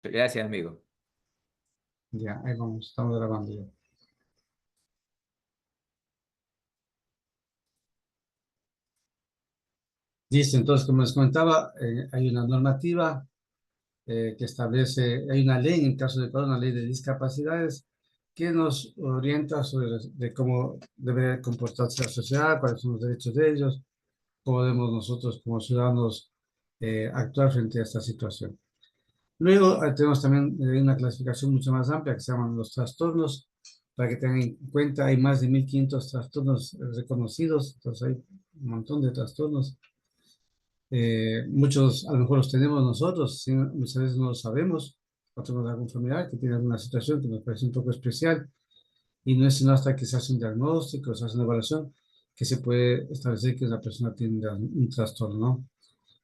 Gracias, amigo. Ya, ahí vamos, estamos grabando ya. Listo, entonces, como les comentaba, hay una normativa que establece, hay una ley, en el caso de Ecuador, una ley de discapacidades, que nos orienta sobre de cómo debe comportarse la sociedad, cuáles son los derechos de ellos, cómo debemos nosotros como ciudadanos actuar frente a esta situación. Luego tenemos también una clasificación mucho más amplia que se llaman los trastornos. Para que tengan en cuenta, hay más de 1.500 trastornos reconocidos, entonces hay un montón de trastornos. Muchos a lo mejor los tenemos nosotros, muchas veces no lo sabemos, o tenemos algún familiar que tiene alguna situación que nos parece un poco especial y no es sino hasta que se hace un diagnóstico, se hace una evaluación, que se puede establecer que una persona tiene un trastorno, ¿no?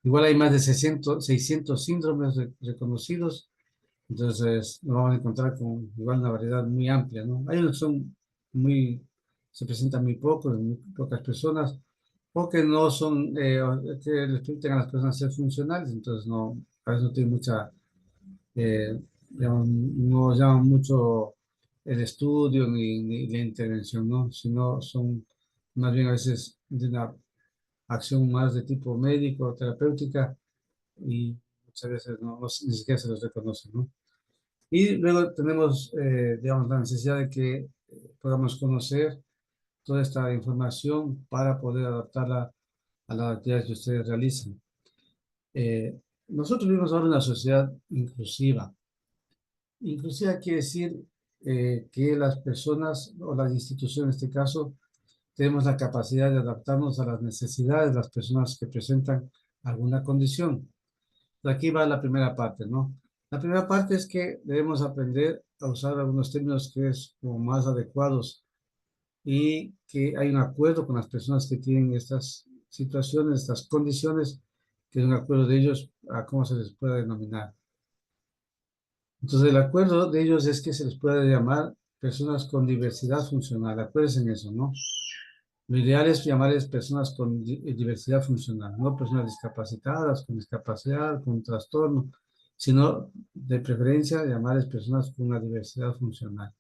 Igual hay más de 600 síndromes reconocidos, entonces nos vamos a encontrar con igual una variedad muy amplia, ¿no? Hay unos que son muy, se presentan muy pocos, en muy pocas personas, o que no son, que les permiten a las personas ser funcionales, entonces no, a veces no tiene mucha, no llaman mucho el estudio ni la intervención, ¿no? Sino son más bien a veces de una acción más de tipo médico, terapéutica, y muchas veces ni siquiera se los reconoce, ¿no? Y luego tenemos, digamos, la necesidad de que podamos conocer toda esta información para poder adaptarla a las actividades que ustedes realizan. Eh, Nosotros vivimos ahora en una sociedad inclusiva. Inclusiva quiere decir que las personas o las instituciones, en este caso, tenemos la capacidad de adaptarnos a las necesidades de las personas que presentan alguna condición. Aquí va la primera parte, ¿no? La primera parte es que debemos aprender a usar algunos términos que es como más adecuados y que hay un acuerdo con las personas que tienen estas situaciones, estas condiciones, que es un acuerdo de ellos a cómo se les puede denominar. Entonces, el acuerdo de ellos es que se les puede llamar personas con diversidad funcional. Acuérdense en eso, ¿no? Lo ideal es llamarles personas con diversidad funcional, no personas discapacitadas, con discapacidad, con trastorno, sino de preferencia llamarles personas con una diversidad funcional.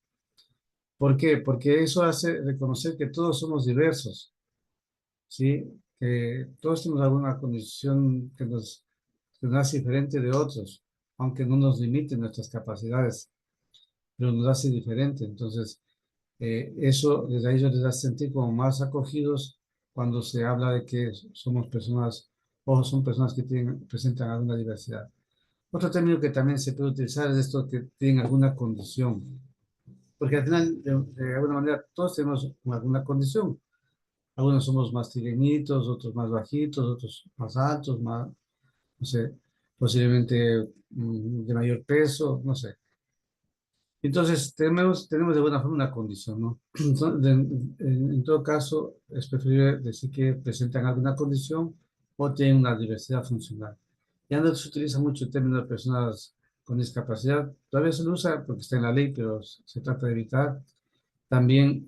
¿Por qué? Porque eso hace reconocer que todos somos diversos, ¿sí? Que todos tenemos alguna condición que nos hace diferente de otros, aunque no nos limiten nuestras capacidades, pero nos hace diferente. Entonces, eso a ellos les hace sentir como más acogidos cuando se habla de que somos personas o son personas que presentan alguna diversidad. Otro término que también se puede utilizar es esto que tienen alguna condición, porque al final, de alguna manera, todos tenemos alguna condición. Algunos somos más tirenitos, otros más bajitos, otros más altos, más, no sé, posiblemente de mayor peso, no sé. Entonces, tenemos de buena forma una condición, ¿no? Entonces, en todo caso, es preferible decir que presentan alguna condición o tienen una diversidad funcional. Ya no se utiliza mucho el término de personas con discapacidad. Todavía se lo usa porque está en la ley, pero se trata de evitar. También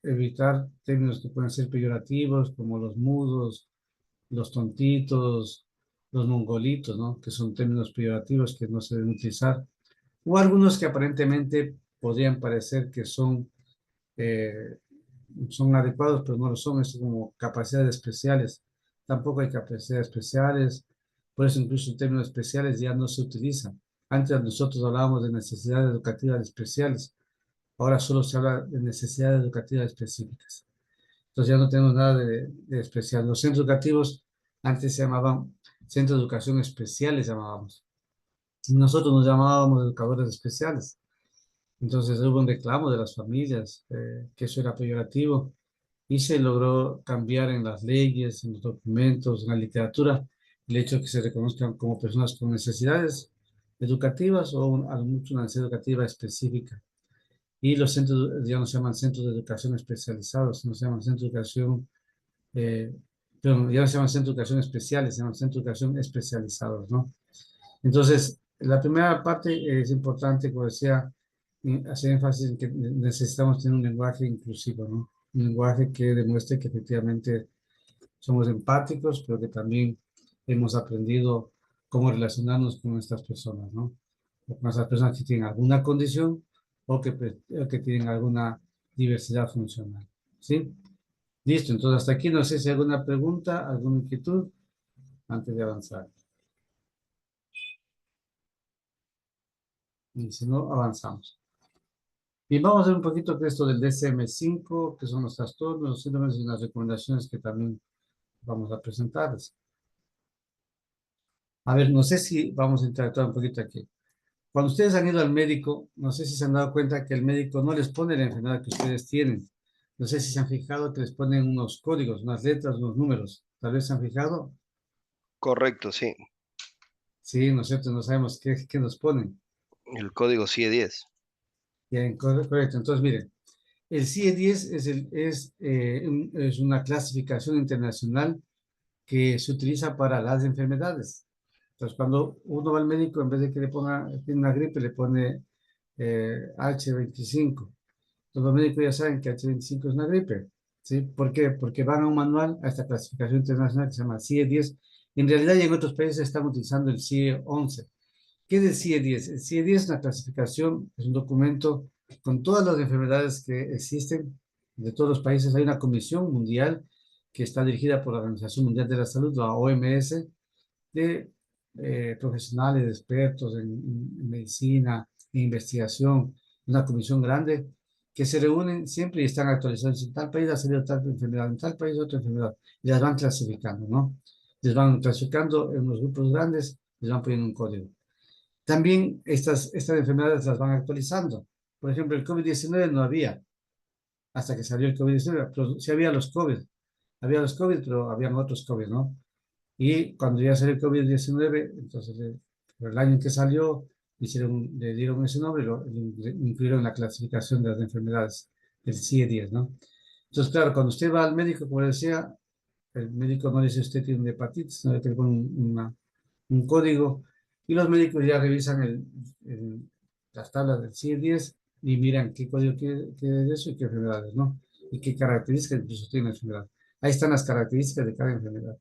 evitar términos que pueden ser peyorativos, como los mudos, los tontitos, los mongolitos, ¿no? Que son términos peyorativos que no se deben utilizar o algunos que aparentemente podrían parecer que eh, son adecuados, pero no lo son, es como capacidades especiales. Tampoco hay capacidades especiales, por eso incluso el término especiales ya no se utiliza. Antes nosotros hablábamos de necesidades educativas especiales, ahora solo se habla de necesidades educativas específicas. Entonces ya no tenemos nada de especial. Los centros educativos antes se llamaban centros de educación especiales, llamábamos. Nosotros nos llamábamos educadores especiales. Entonces hubo un reclamo de las familias, que eso era peyorativo, y se logró cambiar en las leyes, en los documentos, en la literatura, el hecho de que se reconozcan como personas con necesidades educativas o a lo mucho una necesidad educativa específica. Y los centros ya no se llaman centros de educación especializados, sino se llaman centros de educación, eh, perdón, ya no se llaman centros de educación especiales, se llaman centros de educación especializados, ¿no? Entonces, la primera parte es importante, como decía, hacer énfasis en que necesitamos tener un lenguaje inclusivo, ¿no? Un lenguaje que demuestre que efectivamente somos empáticos, pero que también hemos aprendido cómo relacionarnos con estas personas, ¿no? con esas personas que tienen alguna condición o que tienen alguna diversidad funcional. ¿Sí? Listo, entonces hasta aquí no sé si hay alguna pregunta, alguna inquietud antes de avanzar. Y si no, avanzamos. Y vamos a ver un poquito de esto del DSM-5, que son los trastornos, los síndromes y las recomendaciones que también vamos a presentarles. A ver, no sé si vamos a interactuar un poquito aquí. Cuando ustedes han ido al médico, no sé si se han dado cuenta que el médico no les pone la enfermedad que ustedes tienen. No sé si se han fijado que les ponen unos códigos, unas letras, unos números. Tal vez se han fijado. Correcto, sí. Sí, nosotros no sabemos qué nos ponen. El código CIE 10. Bien, correcto. Entonces, miren, el CIE-10 es una clasificación internacional que se utiliza para las enfermedades. Entonces, cuando uno va al médico, en vez de que le ponga, tiene una gripe, le pone H25. Entonces, los médicos ya saben que H25 es una gripe. ¿Sí? ¿Por qué? Porque van a un manual, a esta clasificación internacional que se llama CIE-10. En realidad, ya en otros países están utilizando el CIE-11. ¿Qué es el CIE-10? El CIE-10 es una clasificación, es un documento con todas las enfermedades que existen de todos los países. Hay una comisión mundial que está dirigida por la Organización Mundial de la Salud, la OMS, de profesionales, expertos en medicina, en investigación, una comisión grande que se reúnen siempre y están actualizando. Si en tal país ha salido tal enfermedad, en tal país otra enfermedad, y las van clasificando, ¿no? Les van clasificando en los grupos grandes, les van poniendo un código. También estas enfermedades las van actualizando. Por ejemplo, el COVID-19 no había, hasta que salió el COVID-19, pero sí había los COVID, pero habían otros COVID, ¿no? Y cuando ya salió el COVID-19, entonces por el año en que salió, le dieron ese nombre, lo incluyeron en la clasificación de las enfermedades del CIE-10, ¿no? Entonces, claro, cuando usted va al médico, como decía, el médico no le dice usted tiene una hepatitis, no le pone un código, y los médicos ya revisan las tablas del CIE-10 y miran qué código tiene de eso y qué enfermedades, ¿no? Y qué características incluso tiene la enfermedad. Ahí están las características de cada enfermedad.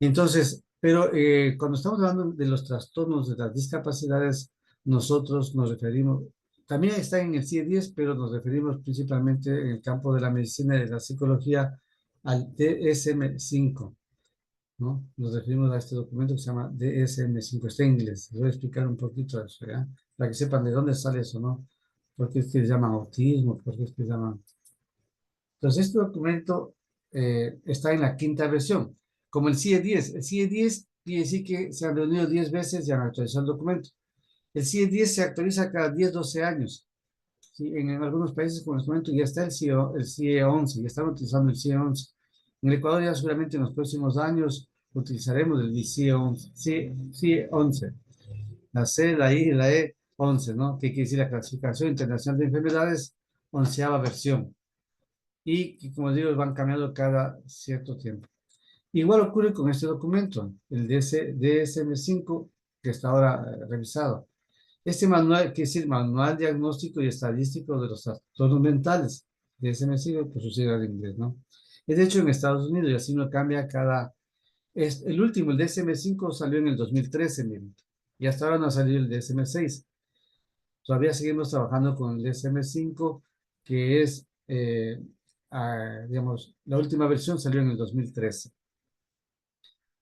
Entonces, pero cuando estamos hablando de los trastornos de las discapacidades, nosotros nos referimos, también está en el CIE-10, pero nos referimos principalmente en el campo de la medicina y de la psicología al DSM-5, ¿no? Nos referimos a este documento que se llama DSM-5, está en inglés. Les voy a explicar un poquito de eso, ¿ya? Para que sepan de dónde sale eso, ¿no? ¿Por qué es que le llaman autismo? ¿Por qué es que le llaman...? Entonces, este documento está en la quinta versión, como el CIE-10. El CIE-10 quiere decir que se han reunido 10 veces y han actualizado el documento. El CIE-10 se actualiza cada 10, 12 años. ¿Sí? En algunos países, como en este momento, ya está el CIE-11, ya están utilizando el CIE-11. En el Ecuador ya seguramente en los próximos años utilizaremos el CIE-11. CIE-11. La C, la I y la E, 11, ¿no? ¿Qué quiere decir la clasificación internacional de enfermedades? Onceava versión. Y que, como digo, van cambiando cada cierto tiempo. Igual ocurre con este documento, el DSM-5, que está ahora revisado. Este manual, que es el Manual Diagnóstico y Estadístico de los Trastornos Mentales, DSM-5, por su sigla de inglés, ¿no? Es de hecho en Estados Unidos y así no cambia cada... el último, el DSM-5, salió en el 2013, miren, y hasta ahora no ha salido el DSM-6. Todavía seguimos trabajando con el DSM-5, que es, digamos, la última versión salió en el 2013.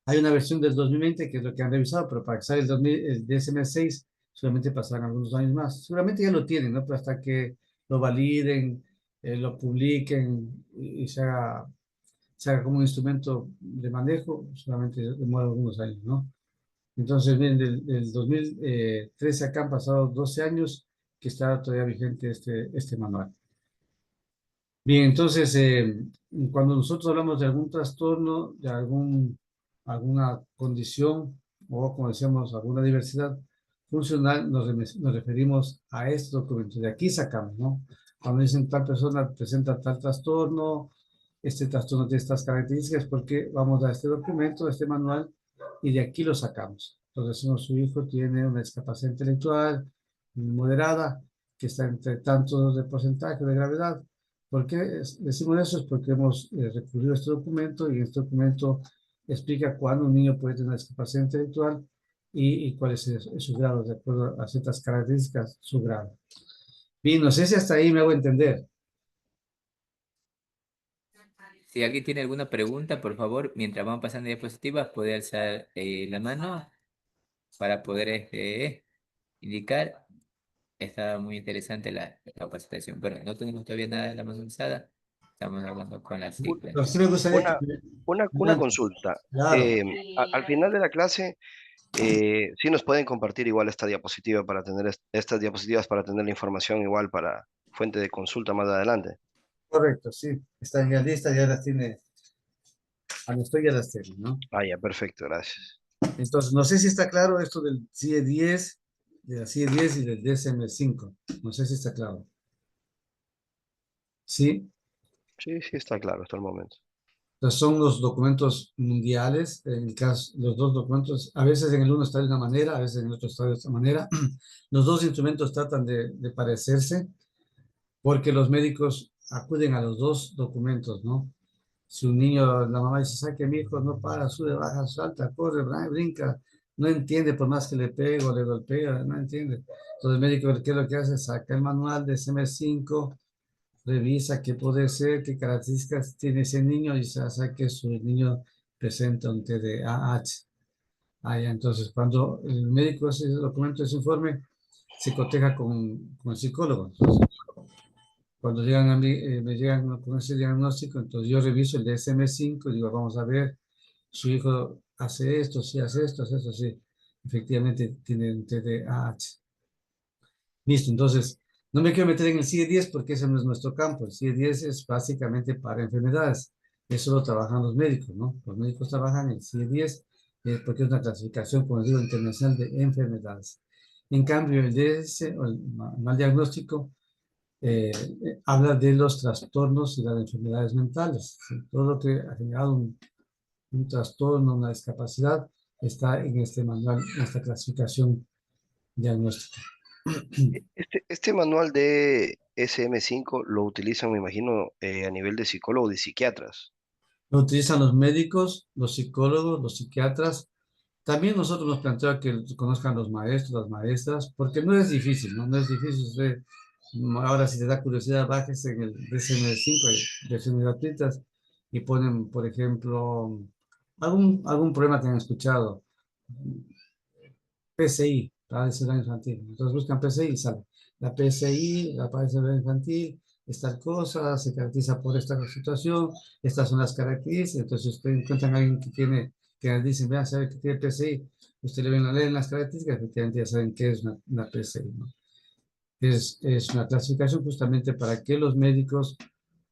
Hay una versión del 2020 que es lo que han revisado, pero para que salga el DSM-6 solamente pasarán algunos años más. Seguramente ya lo tienen, ¿no? Pero hasta que lo validen, lo publiquen y se haga como un instrumento de manejo, solamente demora algunos años, ¿no? Entonces, bien, del 2013 acá han pasado 12 años que está todavía vigente este manual. Bien, entonces, cuando nosotros hablamos de algún trastorno, de alguna condición o, como decíamos, alguna diversidad funcional, nos referimos a este documento. De aquí sacamos, ¿no? Cuando dicen tal persona presenta tal trastorno, este trastorno tiene estas características, porque vamos a este documento, a este manual, y de aquí lo sacamos. Entonces, decimos, su hijo tiene una discapacidad intelectual moderada, que está entre tantos de porcentaje de gravedad. ¿Por qué decimos eso? Es porque hemos recurrido a este documento y este documento explica cuándo un niño puede tener una discapacidad intelectual y cuál es su grado, de acuerdo a ciertas características, su grado. Bien, no sé si hasta ahí me hago entender. Si alguien tiene alguna pregunta, por favor, mientras vamos pasando diapositivas, puede alzar la mano para poder indicar. Está muy interesante la capacitación, pero no tenemos todavía nada de la mano alzada. Estamos hablando con las U- siglas. Pero sí me gustaría que Una, una adelante. consulta. Claro, Al final de la clase, sí nos pueden compartir igual esta diapositiva para tener estas diapositivas para tener la información igual para fuente de consulta más adelante. correcto, sí. Está en la lista, ya las tiene, cuando estoy ya las tiene, ¿no? Ah, ya, perfecto, gracias. Entonces, no sé si está claro esto del CIE 10, de la CIE 10 y del DSM-5. No sé si está claro. Sí. Sí, sí, está claro hasta el momento. Entonces, son los documentos mundiales, en el caso, los dos documentos, a veces en el uno está de una manera, a veces en el otro está de otra manera. Los dos instrumentos tratan de parecerse porque los médicos acuden a los dos documentos, ¿no? Si un niño, la mamá dice, saque mi hijo, no para, sube, baja, salta, corre, brinca, no entiende por más que le pego, le golpea, no entiende. Entonces el médico, ¿qué es lo que hace? Saca el manual de SM5, revisa qué puede ser, qué características tiene ese niño y se hace que su niño presenta un TDAH. Ah, ya, entonces, cuando el médico hace ese documento, ese informe, se coteja con el psicólogo. Entonces, cuando llegan a mí, me llegan con ese diagnóstico, entonces yo reviso el DSM-5 y digo, vamos a ver, su hijo hace esto, sí, hace esto, sí. Efectivamente tiene un TDAH. Listo, entonces, no me quiero meter en el CIE-10 porque ese no es nuestro campo. El CIE-10 es básicamente para enfermedades. Eso lo trabajan los médicos, ¿no? Los médicos trabajan el CIE-10 porque es una clasificación, como digo, internacional de enfermedades. En cambio, el DS, o el mal diagnóstico, habla de los trastornos y las enfermedades mentales. ¿Sí? Todo lo que ha generado un trastorno, una discapacidad, está en este manual, en esta clasificación diagnóstica. Este manual de SM5 lo utilizan, me imagino, a nivel de psicólogo y psiquiatras. Lo utilizan los médicos, los psicólogos, los psiquiatras. También nosotros nos plantea que conozcan los maestros, las maestras, porque no es difícil, ¿no? No es difícil. Ahora, si te da curiosidad, bájese en el DSM-5, hay versiones gratuitas, y ponen, por ejemplo, algún problema que han escuchado. PCI, parálisis cerebral infantil. Entonces buscan PCI y sale. La PCI, la parálisis cerebral infantil, es tal cosa, se caracteriza por esta situación, estas son las características. Entonces, si ustedes encuentran a alguien que tiene, que les dicen, vean, sabe que tiene PCI, usted le ven a leer las características, efectivamente ya saben qué es una PCI, ¿no? Es una clasificación justamente para que los médicos,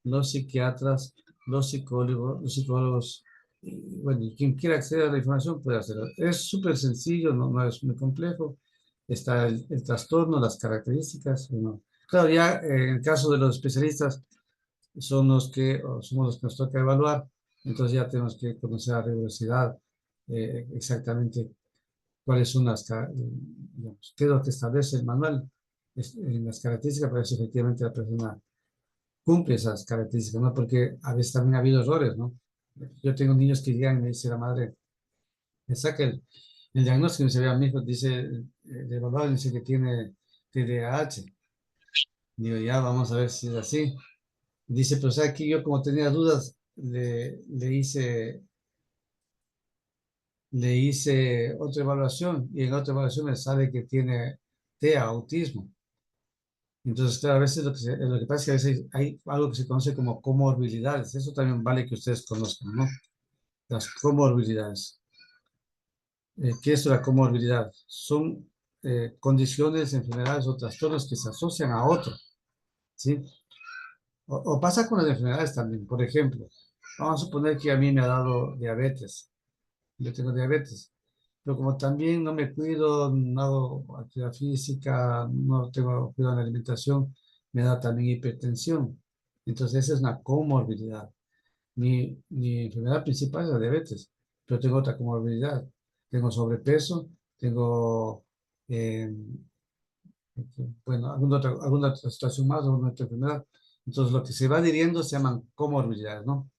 los psiquiatras, los psicólogos, y, bueno, y quien quiera acceder a la información puede hacerlo. Es súper sencillo, no es muy complejo. Está el trastorno, las características. Bueno, claro, ya en el caso de los especialistas, son los que, o somos los que nos toca evaluar, entonces ya tenemos que conocer a rigurosidad exactamente cuáles son digamos, qué es lo que establece el manual en las características para ver si efectivamente la persona cumple esas características, ¿no? Porque a veces también ha habido errores, ¿no? Yo tengo niños que llegan y me dice la madre, me saca el diagnóstico y me dice, vea, mi hijo dice, de evaluado dice que tiene TDAH. Digo, ya, vamos a ver si es así. Dice, pero ¿sabe que yo como tenía dudas, le hice otra evaluación y en otra evaluación me sale que tiene TEA, autismo. Entonces, claro, a veces lo que pasa es que a veces hay algo que se conoce como comorbilidades. Eso también vale que ustedes conozcan, ¿no? Las comorbilidades. ¿Qué es la comorbilidad? Son condiciones, enfermedades o trastornos que se asocian a otro, ¿sí? O pasa con las enfermedades también. Por ejemplo, vamos a suponer que a mí me ha dado diabetes. Yo tengo diabetes. Pero como también no me cuido, no hago actividad física, no tengo cuidado en la alimentación, me da también hipertensión. Entonces, esa es una comorbilidad. Mi enfermedad principal es la diabetes, pero tengo otra comorbilidad. Tengo sobrepeso, tengo, eh, bueno, alguna otra situación más, alguna otra enfermedad. Entonces, lo que se va adhiriendo se llaman comorbilidades, ¿no?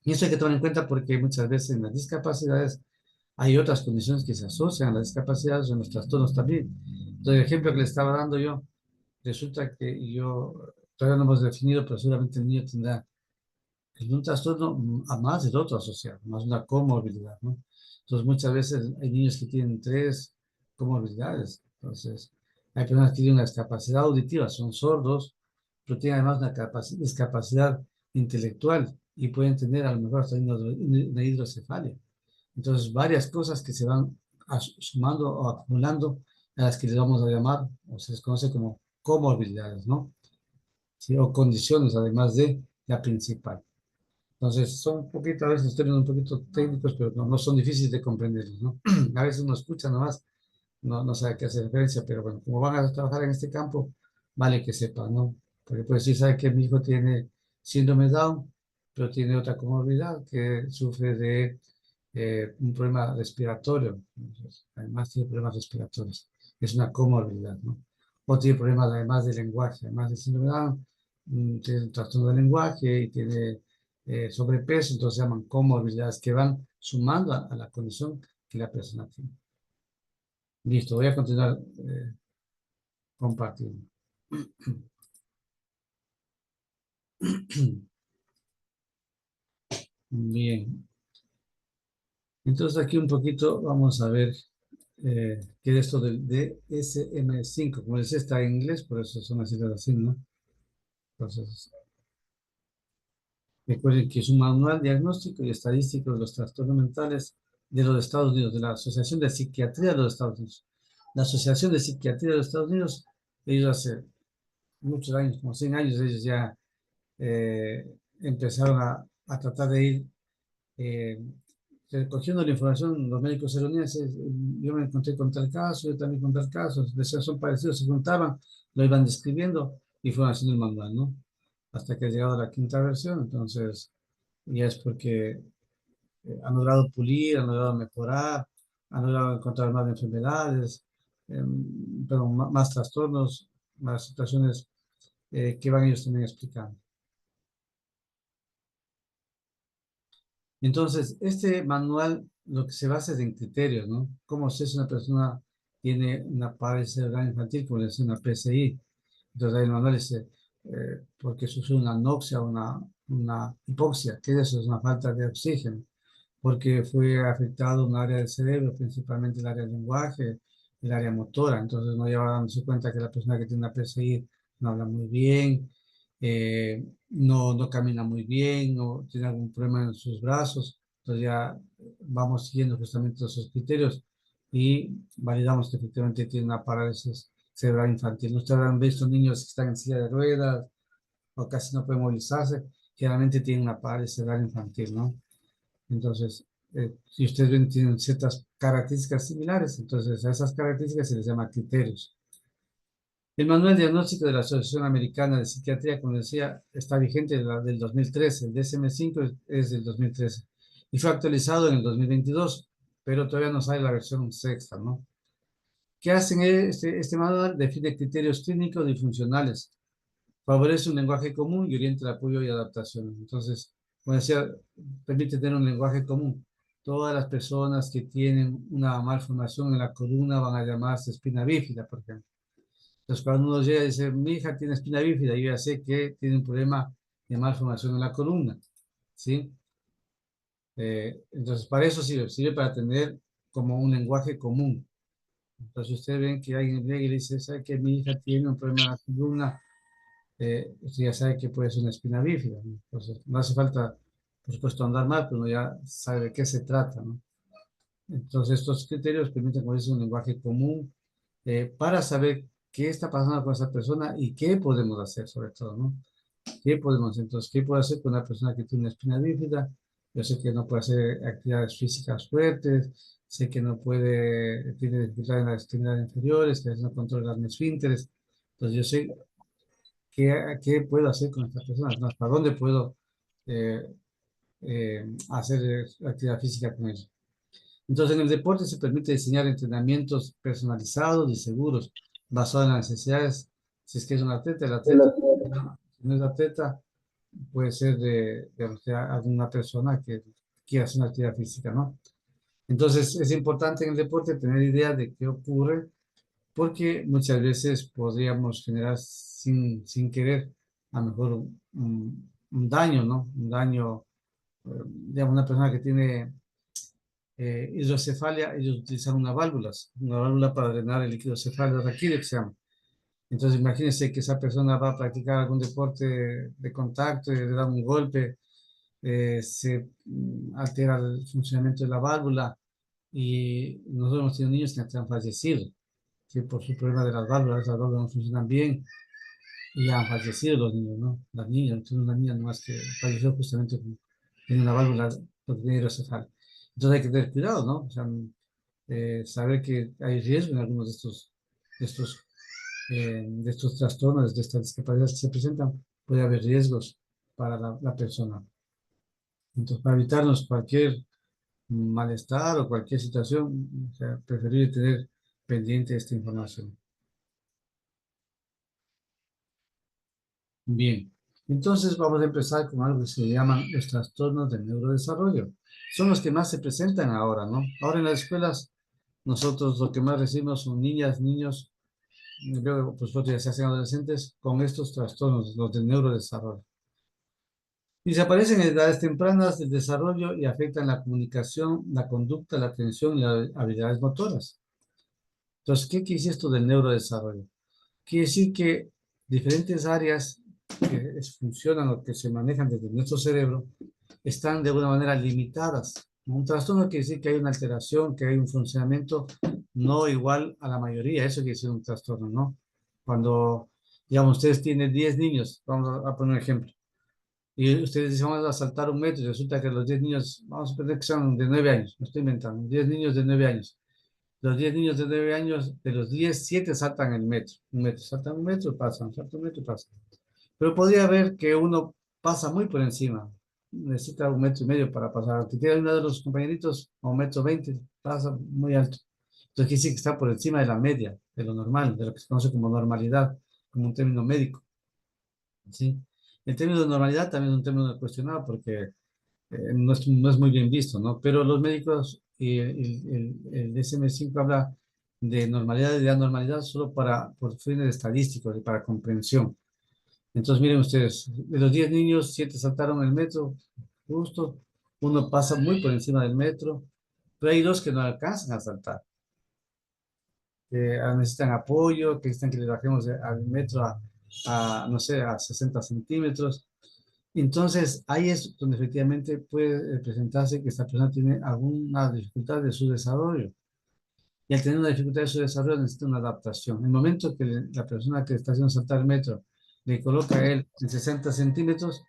Y eso hay que tomar en cuenta porque muchas veces en las discapacidades hay otras condiciones que se asocian a las discapacidades o a los trastornos también. Entonces, el ejemplo que le estaba dando yo, resulta que yo, todavía no hemos definido, pero seguramente el niño tendrá un trastorno a más del otro asociado, más una comorbilidad, ¿no? Entonces, muchas veces hay niños que tienen tres comorbilidades. Entonces, hay personas que tienen una discapacidad auditiva, son sordos, pero tienen además una discapacidad intelectual y pueden tener a lo mejor hasta una hidrocefalia. Entonces, varias cosas que se van sumando o acumulando a las que les vamos a llamar, o se les conoce como comorbilidades, ¿no? ¿Sí? O condiciones, además de la principal. Entonces, son un poquito, a veces términos un poquito técnicos, pero no son difíciles de comprender, ¿no? A veces uno escucha nomás, no sabe a qué hace referencia, pero bueno, como van a trabajar en este campo, vale que sepan, ¿no? Porque pues sí sabe que mi hijo tiene síndrome Down, pero tiene otra comorbilidad que sufre de un problema respiratorio. Entonces, además tiene problemas respiratorios. Es una comorbilidad, ¿no? O tiene problemas además de lenguaje, además de síndrome Down, tiene un trastorno del lenguaje y tiene sobrepeso, entonces se llaman comorbilidades que van sumando a la condición que la persona tiene. Listo, voy a continuar compartiendo. Bien, entonces aquí un poquito vamos a ver qué es esto del DSM-5. Como les decía, está en inglés, por eso son las siglas así, ¿no? Entonces, recuerden que es un manual diagnóstico y estadístico de los trastornos mentales de los Estados Unidos, de la Asociación de Psiquiatría de los Estados Unidos. La Asociación de Psiquiatría de los Estados Unidos, ellos hace muchos años, como 100 años, ellos ya empezaron a tratar de ir eh, recogiendo la información, los médicos estadounidenses, yo me encontré con tal caso, yo también con tal caso, decían son parecidos, se juntaban, lo iban describiendo y fueron haciendo el manual, ¿no? Hasta que ha llegado a la quinta versión, entonces ya es porque han logrado pulir, han logrado mejorar, han logrado encontrar más enfermedades, pero más trastornos, más situaciones que van ellos también explicando. Entonces, este manual lo que se basa es en criterios, ¿no? Como si es una persona tiene una parálisis cerebral infantil, como es una PCI. Entonces, ahí el manual dice, porque sufrió una anoxia, una hipoxia, que eso es una falta de oxígeno, porque fue afectado un área del cerebro, principalmente el área del lenguaje, el área motora. Entonces, no lleva dándose cuenta que la persona que tiene una PCI no habla muy bien, no camina muy bien, no tiene algún problema en sus brazos. Entonces ya vamos siguiendo justamente esos criterios y validamos que efectivamente tiene una parálisis cerebral infantil. Ustedes han visto niños que están en silla de ruedas o casi no pueden movilizarse, generalmente tienen una parálisis cerebral infantil, ¿no? Entonces, si ustedes ven, tienen ciertas características similares, entonces a esas características se les llama criterios. El manual diagnóstico de la Asociación Americana de Psiquiatría, como decía, está vigente del 2013. El DSM-5 es del 2013 y fue actualizado en el 2022, pero todavía no sale la versión sexta, ¿no? ¿Qué hacen? Este manual define criterios clínicos y funcionales, favorece un lenguaje común y orienta el apoyo y adaptación. Entonces, como decía, permite tener un lenguaje común. Todas las personas que tienen una malformación en la columna van a llamarse espina bífida, por ejemplo. Entonces, cuando uno llega y dice, mi hija tiene espina bífida, yo ya sé que tiene un problema de malformación en la columna, ¿sí? Entonces, para eso sirve para tener como un lenguaje común. Entonces, ustedes ven que alguien llega y le dice, ¿sabe que mi hija tiene un problema en la columna? Usted ya sabe que puede ser una espina bífida, ¿no? Entonces, no hace falta, por supuesto, andar mal, pero uno ya sabe de qué se trata, ¿no? Entonces, estos criterios permiten conocer un lenguaje común para saber qué está pasando con esa persona y qué podemos hacer, sobre todo, ¿no? ¿Qué podemos hacer? Entonces, ¿qué puedo hacer con una persona que tiene una espina bífida? Yo sé que no puede hacer actividades físicas fuertes, sé que no puede, tiene dificultad en las extremidades inferiores, que a veces no controla los esfínteres. Entonces, yo sé qué puedo hacer con estas personas, ¿no? ¿Hasta dónde puedo eh, hacer actividad física con ellos? Entonces, en el deporte se permite diseñar entrenamientos personalizados y seguros, basados en las necesidades. Si es que es un atleta, el atleta, si no es atleta, puede ser de alguna persona que quiera hacer una actividad física, ¿no? Entonces, es importante en el deporte tener idea de qué ocurre, porque muchas veces podríamos generar sin querer, a lo mejor un daño, ¿no? Un daño, digamos, una persona que tiene hidrocefalia, ellos utilizan una válvula para drenar el líquido cefálico raquídeo que se llama. Entonces, imagínense que esa persona va a practicar algún deporte de contacto y le da un golpe, se altera el funcionamiento de la válvula y nosotros hemos tenido niños que han fallecido, que por su problema de las válvulas no funcionan bien y han fallecido los niños, ¿no? Las niñas, entonces una niña nomás que falleció justamente en una válvula porque tenía hidrocefalia. Entonces hay que tener cuidado, ¿no? O sea, saber que hay riesgo en algunos de estos trastornos, de estas discapacidades que se presentan, puede haber riesgos para la persona. Entonces, para evitarnos cualquier malestar o cualquier situación, o sea, preferible tener pendiente esta información. Bien, entonces vamos a empezar con algo que se llaman los trastornos del neurodesarrollo. Son los que más se presentan ahora, ¿no? Ahora en las escuelas, nosotros lo que más recibimos son niñas, niños, y luego pues otros ya se hacen adolescentes con estos trastornos, los del neurodesarrollo. Y se aparecen en edades tempranas del desarrollo y afectan la comunicación, la conducta, la atención y las habilidades motoras. Entonces, ¿qué quiere decir esto del neurodesarrollo? Quiere decir que diferentes áreas que funcionan o que se manejan desde nuestro cerebro están de alguna manera limitadas. Un trastorno quiere decir que hay una alteración, que hay un funcionamiento no igual a la mayoría. Eso quiere decir un trastorno, ¿no? Cuando, digamos, ustedes tienen 10 niños, vamos a poner un ejemplo, y ustedes dicen, vamos a saltar un metro, y resulta que los 10 niños, vamos a suponer que son de 9 años, me estoy inventando, 10 niños de 9 años. Los 10 niños de 9 años, de los 10, 7 saltan el metro. Un metro, saltan un metro, pasan, saltan un metro, pasan. Pero podría haber que uno pasa muy por encima. Necesita un metro y medio para pasar. Aunque tiene uno de los compañeritos a 1,20 m, pasa muy alto. Entonces quiere decir que está por encima de la media, de lo normal, de lo que se conoce como normalidad, como un término médico. ¿Sí? El término de normalidad también es un término cuestionado porque no es muy bien visto, ¿no? Pero los médicos, el DSM-5 habla de normalidad y de anormalidad solo por fines estadísticos y para comprensión. Entonces, miren ustedes, de los 10 niños, 7 saltaron el metro, justo, uno pasa muy por encima del metro, pero hay dos que no alcanzan a saltar, que necesitan apoyo, que necesitan que les bajemos al metro no sé, a 60 centímetros. Entonces, ahí es donde efectivamente puede presentarse que esta persona tiene alguna dificultad de su desarrollo. Y al tener una dificultad de su desarrollo necesita una adaptación. En el momento que la persona que está haciendo saltar el metro le coloca a él en 60 centímetros,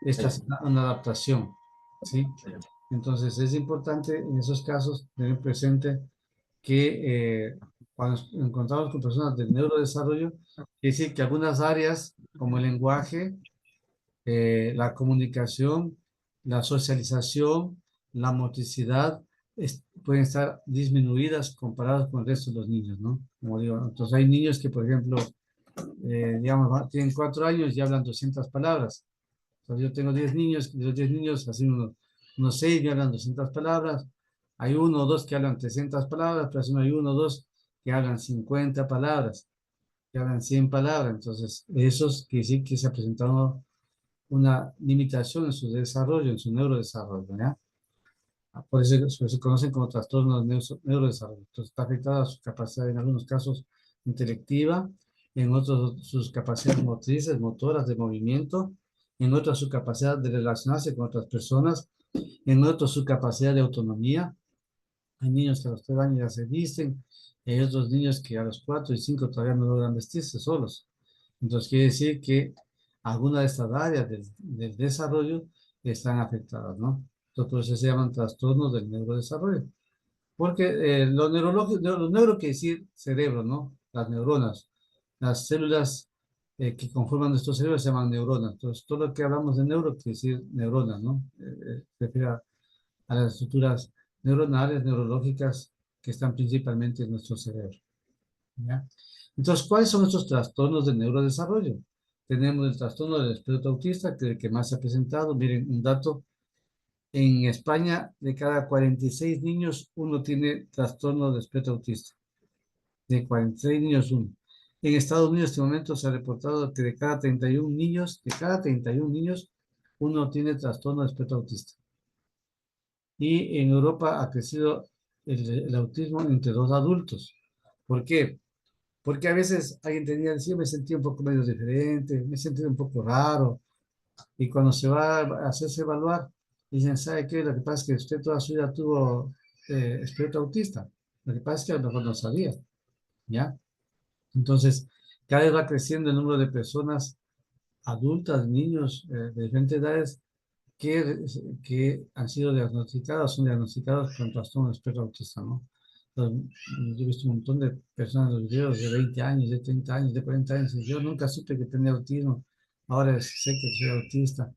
esta es una adaptación, ¿sí? Entonces, es importante en esos casos tener presente que cuando nos encontramos con personas del neurodesarrollo, es decir que algunas áreas como el lenguaje, la comunicación, la socialización, la motricidad pueden estar disminuidas comparadas con el resto de los niños, ¿no? Como digo, entonces hay niños que, por ejemplo, digamos, tienen 4 años y hablan 200 palabras. Entonces yo tengo 10 niños, de los 10 niños, así unos 6 que hablan 200 palabras. Hay uno o dos que hablan 300 palabras, pero así no hay uno o dos que hablan 50 palabras, que hablan 100 palabras. Entonces, esos que sí que se ha presentado una limitación en su desarrollo, en su neurodesarrollo, ¿ya? Por eso se conocen como trastornos neurodesarrollo. Entonces, está afectada su capacidad, en algunos casos, intelectiva, en otros sus capacidades motrices, motoras, de movimiento, en otros su capacidad de relacionarse con otras personas, en otros su capacidad de autonomía. Hay niños que a los 3 años ya se visten, y hay otros niños que a los 4 y 5 todavía no logran vestirse solos. Entonces quiere decir que algunas de estas áreas del desarrollo están afectadas, ¿no? Entonces por eso se llaman trastornos del neurodesarrollo. Porque lo neurológico, lo neuro quiere decir cerebro, ¿no? Las neuronas, las células que conforman nuestro cerebro se llaman neuronas. Entonces todo lo que hablamos de neuro quiere decir neuronas, ¿no? Se refiere a las estructuras neuronales, neurológicas que están principalmente en nuestro cerebro, ¿ya? Entonces, ¿cuáles son estos trastornos del neurodesarrollo? Tenemos el trastorno del espectro autista, que es el que más se ha presentado. Miren, un dato, en España, de cada 46 niños, uno tiene trastorno de espectro autista. De 46 niños, uno. En Estados Unidos, en este momento, se ha reportado que de cada 31 niños, uno tiene trastorno de espectro autista. Y en Europa ha crecido el autismo entre los adultos. ¿Por qué? Porque a veces alguien tenía, sí, me sentía un poco medio diferente, me sentía un poco raro, y cuando se va a hacerse evaluar, dicen, ¿sabe qué? Lo que pasa es que usted toda su vida tuvo espectro autista. Lo que pasa es que a lo mejor no sabía, ¿ya? Entonces, cada vez va creciendo el número de personas adultas, niños de diferentes edades que, que han sido diagnosticados, son diagnosticados con trastorno de espectro autista, ¿no? Entonces, yo he visto un montón de personas en los videos de 20 años, de 30 años, de 40 años, y yo nunca supe que tenía autismo, ahora sé que soy autista.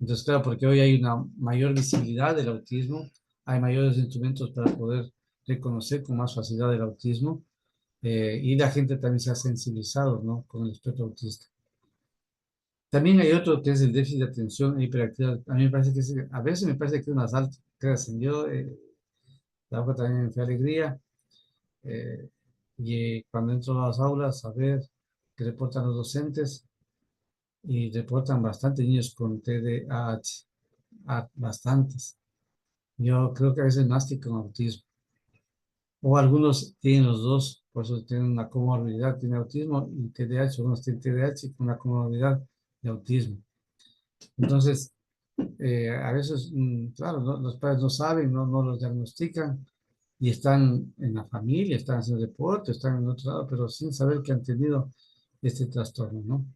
Entonces, claro, porque hoy hay una mayor visibilidad del autismo, hay mayores instrumentos para poder reconocer con más facilidad el autismo, y la gente también se ha sensibilizado, ¿no? Con el espectro autista. También hay otro que es el déficit de atención e hiperactividad. A mí me parece que a veces me parece que es más alto. Que ascendió, trabajo también en Fe Alegría, eh, y cuando entro a las aulas a ver que reportan los docentes, y reportan bastante niños con TDAH, bastantes. Yo creo que a veces más que con autismo. O algunos tienen los dos, por eso tienen una comorbilidad, tienen autismo y TDAH, algunos tienen TDAH con una comorbilidad de autismo. Entonces, a veces, claro, los padres no saben, no los diagnostican y están en la familia, están haciendo deporte, están en otro lado, pero sin saber que han tenido este trastorno, ¿no?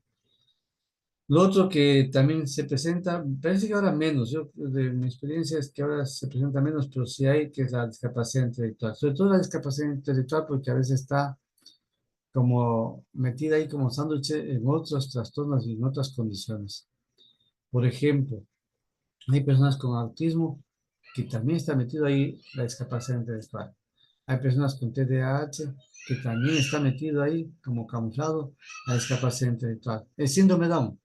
Lo otro que también se presenta, parece que ahora menos, yo de mi experiencia es que ahora se presenta menos, pero sí hay, que es la discapacidad intelectual, sobre todo la discapacidad intelectual porque a veces está como metida ahí como sándwich en otros trastornos y en otras condiciones. Por ejemplo, hay personas con autismo que también está metido ahí la discapacidad intelectual. Hay personas con TDAH que también está metido ahí como camuflado la discapacidad intelectual. El síndrome Down.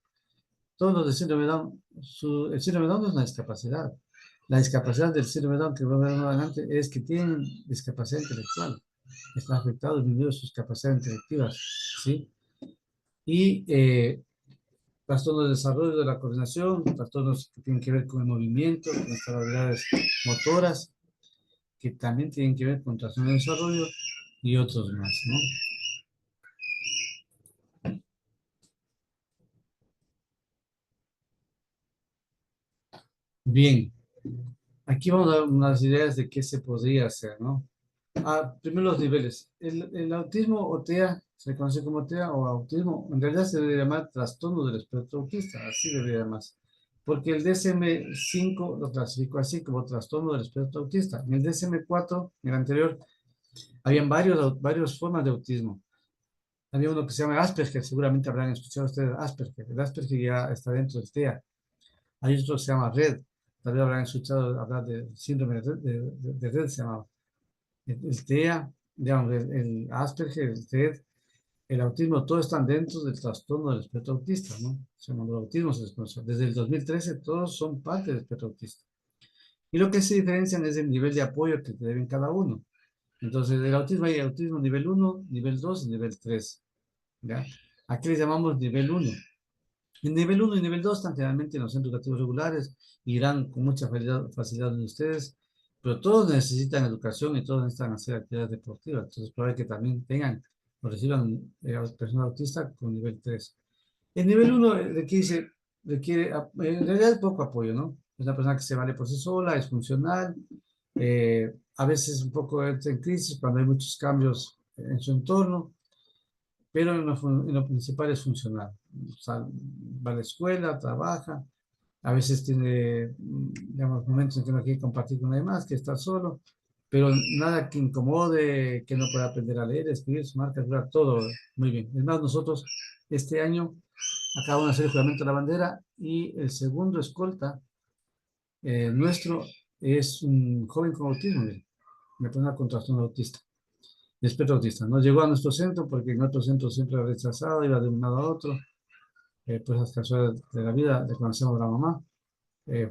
Todos los de síndrome Down, el síndrome Down no es una discapacidad. La discapacidad del síndrome Down que voy a ver más adelante es que tienen discapacidad intelectual. Están afectados, disminuidos sus capacidades intelectivas, ¿sí? Y trastornos de desarrollo de la coordinación, trastornos que tienen que ver con el movimiento, con las habilidades motoras, que también tienen que ver con trastornos de desarrollo y otros más, ¿no? Bien, aquí vamos a dar unas ideas de qué se podría hacer, ¿no? Primero los niveles. El autismo o TEA, se conoce como TEA o autismo, en realidad se debe llamar trastorno del espectro autista, así debería llamarse. Porque el DSM-5 lo clasificó así como trastorno del espectro autista. En el DSM-4, en el anterior, habían varias formas de autismo. Había uno que se llama Asperger, seguramente habrán escuchado ustedes Asperger. El Asperger ya está dentro del TEA. Hay otro que se llama Red. Tal vez habrán escuchado hablar del síndrome de Red, se llama. El TEA, digamos, el Asperger, el TED, el autismo, todos están dentro del trastorno del espectro autista, ¿no? Se llama el autismo, se desconoce. Desde el 2013 todos son parte del espectro autista. Y lo que se diferencian es el nivel de apoyo que deben cada uno. Entonces, el autismo hay autismo nivel 1, nivel 2 y nivel 3. ¿Ya? Aquí le llamamos nivel 1. El nivel 1 y nivel 2 están generalmente en los centros educativos regulares, irán con mucha facilidad de ustedes, pero todos necesitan educación y todos necesitan hacer actividades deportivas. Entonces, probable que también tengan o reciban personas autistas con nivel 3. El nivel 1 requiere en realidad poco apoyo, ¿no? Es una persona que se vale por sí sola, es funcional, a veces un poco entra en crisis cuando hay muchos cambios en su entorno, pero en lo principal es funcional. O sea, va a la escuela, trabaja, a veces tiene, digamos, momentos en que no quiere compartir con nadie más, que estar solo, pero nada que incomode, que no pueda aprender a leer, escribir, sumar, calcular, todo muy bien. Es más, nosotros este año acabamos de hacer el juramento de la bandera y el segundo escolta nuestro es un joven con autismo, me pone con trastorno autista. Espectro autista. No llegó a nuestro centro porque en otro centro siempre ha rechazado, iba de un lado a otro. Pues las casualidades de la vida le conocemos a la mamá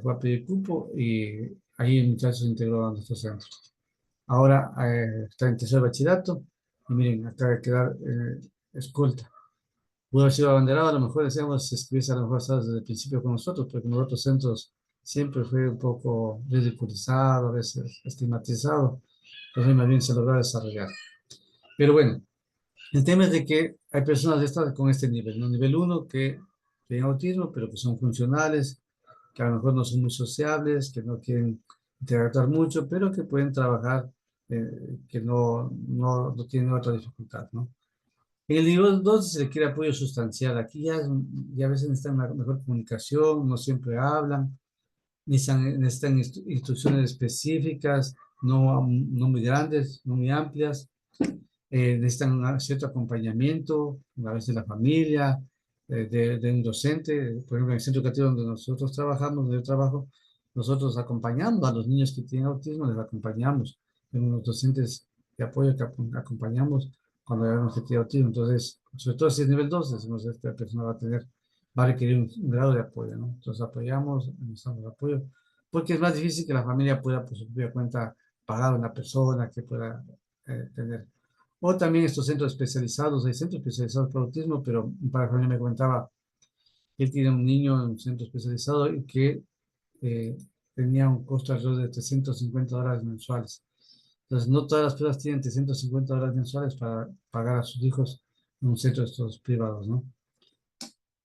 fue a pedir cupo y ahí el muchacho se integró a nuestro centro. Ahora está en tercer bachillerato y miren, acaba de quedar escolta. Pudo haber sido abanderado, a lo mejor decíamos, si estuviese a lo mejor estado desde el principio con nosotros, porque en los otros centros siempre fue un poco ridiculizado, a veces estigmatizado, entonces más bien se logró desarrollar. Pero bueno, el tema es de que hay personas de estas con este nivel, ¿no? Nivel uno que tienen autismo, pero que son funcionales, que a lo mejor no son muy sociables, que no quieren interactuar mucho, pero que pueden trabajar, que no tienen otra dificultad, ¿no? En el nivel 2 se requiere apoyo sustancial. Aquí ya a veces necesitan una mejor comunicación, no siempre hablan, necesitan instrucciones específicas, no muy grandes, no muy amplias. Necesitan un cierto acompañamiento, a veces de la familia, de un docente. Por ejemplo, en el centro educativo donde nosotros trabajamos, donde yo trabajo, nosotros acompañamos a los niños que tienen autismo, les acompañamos. Tenemos unos docentes de apoyo que acompañamos cuando vemos que tiene autismo. Entonces, sobre todo si es nivel 2, decimos, esta persona va a requerir un grado de apoyo, ¿no? Entonces apoyamos, nos damos apoyo, porque es más difícil que la familia pueda, por su propia cuenta, pagar a una persona que pueda tener. O también estos centros especializados, hay centros especializados por autismo, pero un padre de familia me comentaba que él tiene un niño en un centro especializado y que eh, tenía un costo alrededor de $350 mensuales. Entonces, no todas las personas tienen $350 mensuales para pagar a sus hijos en un centro de estos privados, ¿no?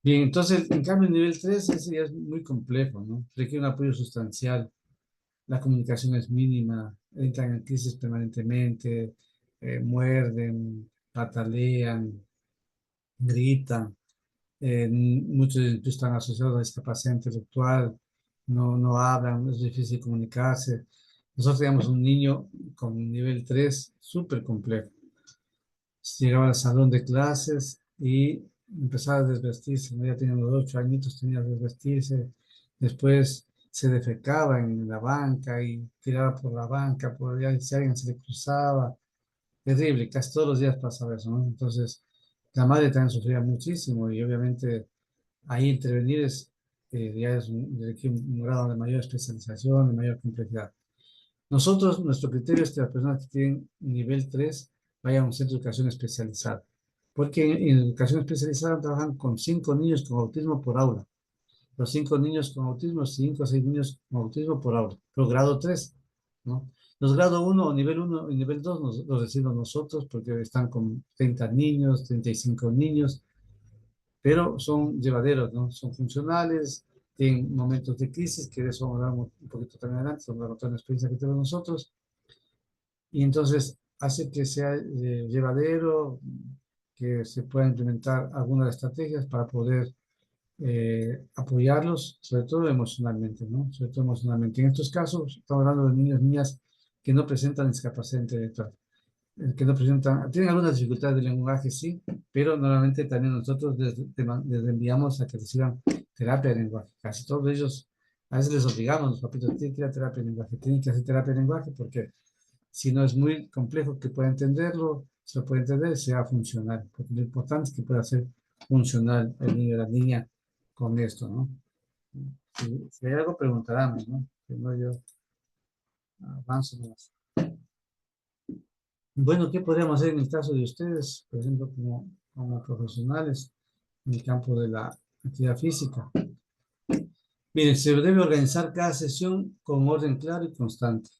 Bien, entonces, en cambio, el nivel 3 ese ya es muy complejo, ¿no? Requiere un apoyo sustancial, la comunicación es mínima, entran en crisis permanentemente, muerden, patalean, gritan, muchos de ellos están asociados a discapacidad intelectual, no hablan, es difícil comunicarse. Nosotros teníamos un niño con nivel 3 súper complejo. Llegaba al salón de clases y empezaba a desvestirse, ¿no? Ya tenía unos 8 añitos, tenía que desvestirse. Después se defecaba en la banca y tiraba por la banca, por allá, y si alguien se le cruzaba. Terrible, casi todos los días pasaba eso, ¿no? Entonces, la madre también sufría muchísimo y obviamente ahí intervenir ya es requiere un grado de mayor especialización, de mayor complejidad. Nosotros, nuestro criterio es que las personas que tienen nivel 3 vayan a un centro de educación especializada, porque en educación especializada trabajan con 5 niños con autismo por aula. Los 5 niños con autismo, 5 o 6 niños con autismo por aula, pero grado 3, ¿no? Los grado 1 o nivel 1 y nivel 2 los decimos nosotros porque están con 30 niños, 35 niños, pero son llevaderos, ¿no? Son funcionales, tienen momentos de crisis, que de eso vamos a hablar un poquito también adelante, vamos a contar una experiencia que tenemos nosotros, y entonces hace que sea llevadero, que se pueda implementar algunas estrategias para poder apoyarlos, sobre todo emocionalmente, ¿no? Sobre todo emocionalmente. En estos casos, estamos hablando de niños y niñas que no presentan discapacidad intelectual, que no presentan, tienen algunas dificultades de lenguaje, sí, pero normalmente también nosotros les enviamos a que reciban terapia de lenguaje. Casi todos ellos, a veces les obligamos, los papitos, tienen que ir a terapia de lenguaje, tienen que hacer terapia de lenguaje porque si no es muy complejo que pueda entenderlo, se lo puede entender, sea funcional, porque lo importante es que pueda ser funcional el niño o la niña con esto, ¿no? Si hay algo, preguntarán, ¿no? Si no, yo avanzo más. Bueno, ¿qué podríamos hacer en el caso de ustedes, por ejemplo, como profesionales en el campo de la actividad física? Miren, se debe organizar cada sesión con orden claro y constante,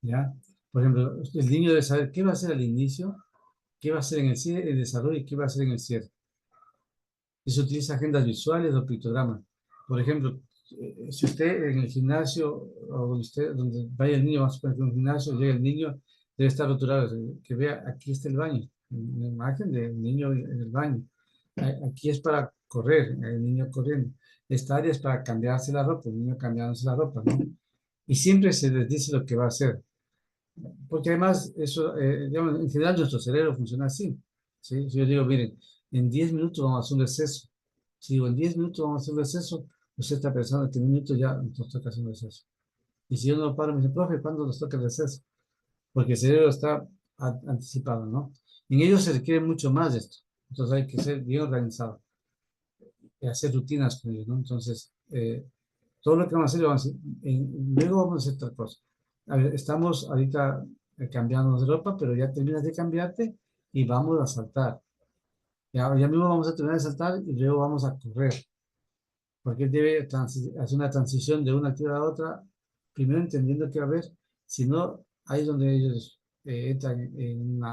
¿ya? Por ejemplo, el niño debe saber qué va a hacer al inicio, qué va a hacer en el desarrollo y qué va a hacer en el cierre. Y se utiliza agendas visuales o pictogramas. Por ejemplo, si usted en el gimnasio o donde vaya el niño, vamos a suponer que en un gimnasio llega el niño, debe estar rotulado, que vea, aquí está el baño, una imagen del niño en el baño. Aquí es para correr, el niño corriendo. Esta área es para cambiarse la ropa, el niño cambiándose la ropa, ¿no? Y siempre se les dice lo que va a hacer. Porque además, eso, digamos, en general nuestro cerebro funciona así. ¿Sí? Si yo digo, miren, en 10 minutos vamos a hacer un receso. Si digo, en 10 minutos vamos a hacer un receso, usted está pensando que en un minuto ya nos toca hacer un receso. Y si yo no paro, me dice, profe, ¿cuándo nos toca el receso? Porque el cerebro está anticipado, ¿no? En ellos se requiere mucho más de esto. Entonces hay que ser bien organizado y hacer rutinas con ellos, ¿no? Entonces, Todo lo que vamos a hacer, luego vamos a hacer otra cosa. A ver, estamos ahorita cambiándonos de ropa, pero ya terminas de cambiarte y vamos a saltar. Ya mismo vamos a terminar de saltar y luego vamos a correr. Porque debe hacer una transición de una actividad a otra, primero entendiendo que va a haber, si no, ahí es donde ellos entran en un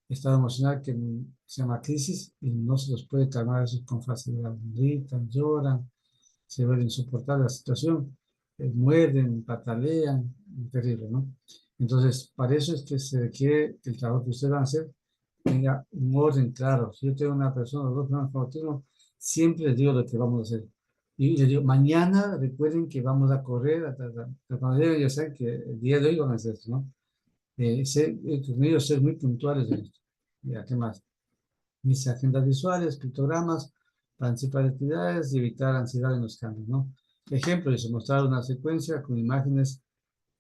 estado emocional que se llama crisis y no se los puede calmar eso con facilidad. Gritan, lloran, se vuelve insoportable la situación, muerden, patalean, terrible, ¿no? Entonces, para eso es que se requiere que el trabajo que ustedes van a hacer tenga un orden claro. Si yo tengo una persona o dos personas con autismo, siempre les digo lo que vamos a hacer. Y les digo, mañana recuerden que vamos a correr, pero cuando lleguen ya saben que el día de hoy van a hacer esto, ¿no? Con ellos ser muy puntuales en esto. Ya, ¿qué más? Mis agendas visuales, pictogramas, participar de actividades y evitar ansiedad en los cambios, ¿no? Ejemplo, es mostrar una secuencia con imágenes,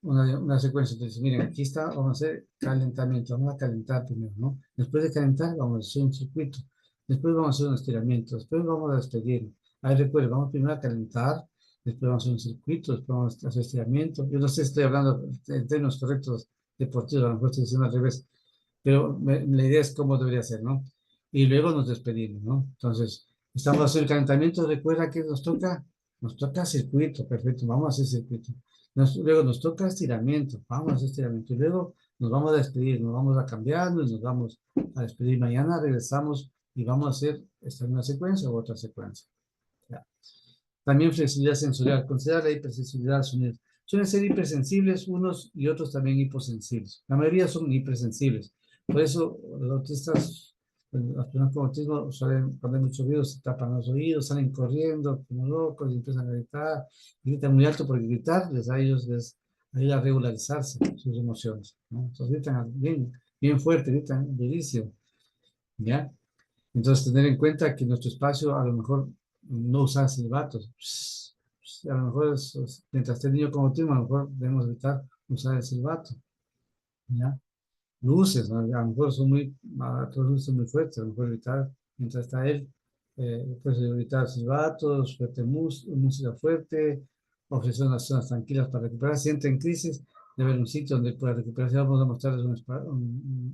una secuencia. Entonces, miren, aquí está, vamos a hacer calentamiento, vamos a calentar primero, ¿no? Después de calentar, vamos a hacer un circuito. Después vamos a hacer un estiramiento. Después vamos a despedir. Ahí recuerden, vamos primero a calentar, después vamos a hacer un circuito, después vamos a hacer estiramiento. Yo no sé si estoy hablando en términos correctos deportivos, a lo mejor estoy diciendo al revés, pero la idea es cómo debería ser, ¿no? Y luego nos despedimos, ¿no? Entonces, estamos haciendo el calentamiento, recuerda que nos toca circuito, perfecto, vamos a hacer circuito. Luego nos toca estiramiento, vamos a hacer estiramiento. Y luego nos vamos a despedir, nos vamos a cambiar, nos vamos a despedir. Mañana regresamos y vamos a hacer esta misma secuencia u otra secuencia. ¿Ya? También flexibilidad sensorial. Considera la hipersensibilidad al sonido. Suelen ser hipersensibles unos y otros también hiposensibles. La mayoría son hipersensibles. Por eso los autistas, las personas con autismo, suelen, cuando hay mucho ruido, se tapan los oídos, salen corriendo como locos y empiezan a gritar. Gritan muy alto porque gritar a ellos les ayuda a regularizarse sus emociones, ¿no? Entonces gritan bien, bien fuerte, gritan durísimo, ¿ya? Entonces, tener en cuenta que nuestro espacio a lo mejor no usa silbatos. A lo mejor, mientras esté el niño con autismo, a lo mejor debemos evitar usar el silbato. ¿Ya? Luces, ¿no? A lo mejor son todas luces muy fuertes, a lo mejor evitar, mientras está él, pues evitar silbatos, música fuerte, ofrecer unas zonas tranquilas para recuperar. Si entra en crisis, debe haber un sitio donde pueda recuperarse. Vamos a mostrarles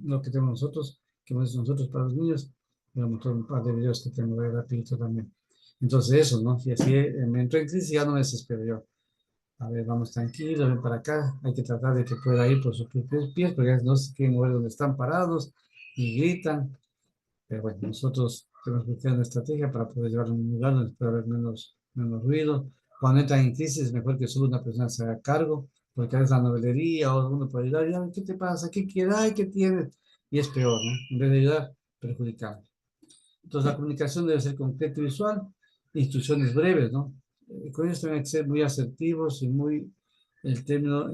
lo que tenemos nosotros, que hemos hecho nosotros para los niños. Voy a mostrar un par de videos que tengo de rapidito también. Entonces eso, ¿no? Y así me entró en crisis y ya no me desespero yo. A ver, vamos tranquilos, ven para acá. Hay que tratar de que pueda ir por sus propios pies, porque no se quieren mover donde están parados y gritan. Pero bueno, nosotros tenemos que crear una estrategia para poder llevarlo a un lugar donde pueda haber menos ruido. Cuando entran en crisis es mejor que solo una persona se haga cargo, porque a veces la novelería o uno puede ayudar. Ya, ¿qué te pasa? ¿Qué quieres? Ay, ¿qué tienes? Y es peor, ¿no? En vez de ayudar, perjudicamos. Entonces la comunicación debe ser concreta y visual, instrucciones breves, ¿no? Con ellos tienen que ser muy asertivos y muy, el término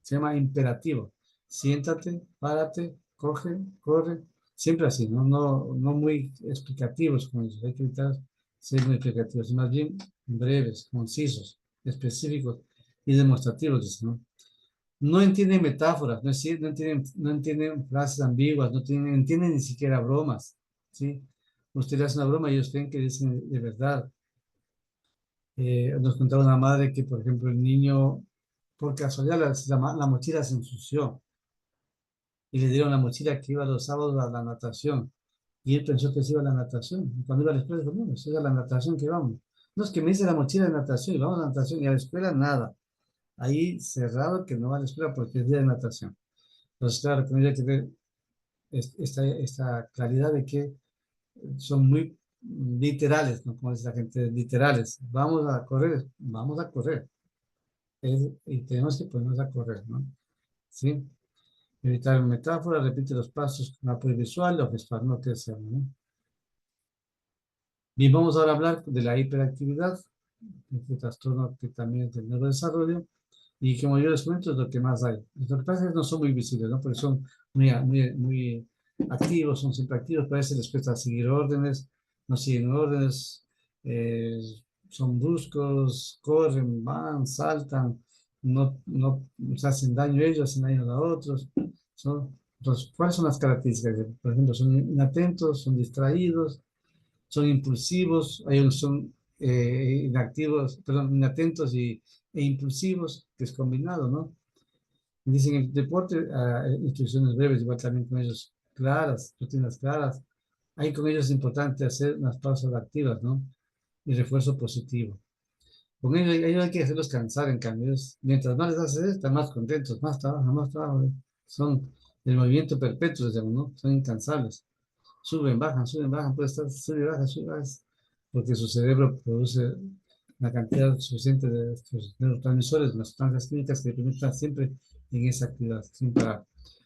se llama imperativo. Siéntate, párate, coge, corre, siempre así, ¿no? No muy explicativos con ellos, hay que evitar ser muy explicativos, más bien breves, concisos, específicos y demostrativos, ¿no? No entienden metáforas, no entienden frases ambiguas, entienden ni siquiera bromas, ¿sí? Usted le hace una broma y ellos creen que dicen de verdad. Nos contaba una madre que, por ejemplo, el niño, por casualidad, la mochila se ensució y le dieron la mochila que iba los sábados a la natación. Y él pensó que se iba a la natación. Y cuando iba a la escuela, dijo, no, es a la natación que vamos. No, es que me dice la mochila de natación y vamos a la natación y a la escuela nada. Ahí cerrado que no va a la escuela porque es día de natación. Entonces, claro, tendría que ver esta claridad de que son muy literales, ¿no? Como dice la gente, literales. Vamos a correr. Y tenemos que ponernos a correr, ¿no? ¿Sí? Evitar metáforas, repite los pasos con apoyo visual o gestual, no que sea, ¿no? Bien, vamos ahora a hablar de la hiperactividad, este trastorno que también es del neurodesarrollo. Y como yo les cuento, es lo que más hay. Lo que pasa es que no son muy visibles, ¿no? Porque son muy activos, son siempre activos, pero a veces les cuesta seguir órdenes, no siguen órdenes, eh, son bruscos, corren, van, saltan, no se hacen daño a ellos, hacen daño a otros. Entonces, ¿cuáles son las características? Por ejemplo, son inatentos, son distraídos, son impulsivos, hay unos son inactivos, perdón, inatentos e impulsivos, que es combinado, ¿no? Dicen el deporte, instrucciones breves, igual también con ellos claras, rutinas claras. Ahí con ellos es importante hacer unas pausas activas, ¿no? Y refuerzo positivo. Con ellos hay que hacerlos cansar, en cambio. Mientras más les haces, están más contentos, más trabajan, más trabajan. Son el movimiento perpetuo, digamos, ¿no? Son incansables. Suben, bajan, puede estar, sube, baja, porque su cerebro produce una cantidad suficiente de estos neurotransmisores, las sustancias químicas que permitan siempre en esa actividad, sin parar.